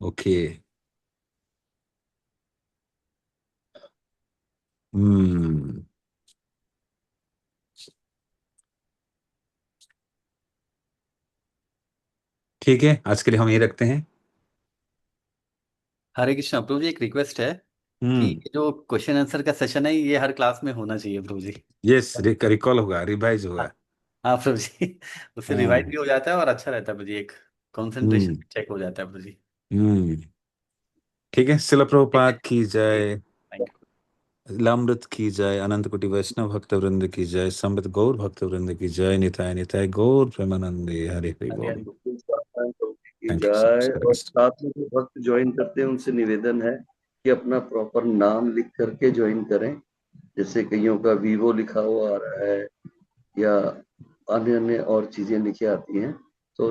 ओके। हम्म। ठीक है, आज के लिए हम यही रखते हैं। हरे कृष्णा प्रभु जी, एक रिक्वेस्ट है कि हम्म। ये जो क्वेश्चन आंसर का सेशन है ये हर क्लास में होना चाहिए प्रभु जी। यस, रिकॉल होगा, रिवाइज हाँ होगा। हाँ प्रभु जी, उससे रिवाइज हाँ। भी हो जाता है और अच्छा रहता है प्रभु जी, एक कंसंट्रेशन हम्म। चेक हो जाता है प्रभु जी। हम्म। ठीक है, शिल ठीक है, प्रभुपाद की ठीक, जय, थैंक यू। लामृत की जय, अनंत कोटि वैष्णव भक्त वृंद की जय, संबत गौर भक्त वृंद की जय, निताय निताय गौर प्रेमानंदे, हरे हरि हाँ जी, हाँ बोल। जी। की थैंक यू सो जाए। मच। हरे और कृष्ण। साथ में जो भक्त ज्वाइन करते हैं उनसे निवेदन है कि अपना प्रॉपर नाम लिख करके ज्वाइन करें। जैसे कईयों का वीवो लिखा हुआ आ रहा है या अन्य अन्य और चीजें लिखी आती हैं, तो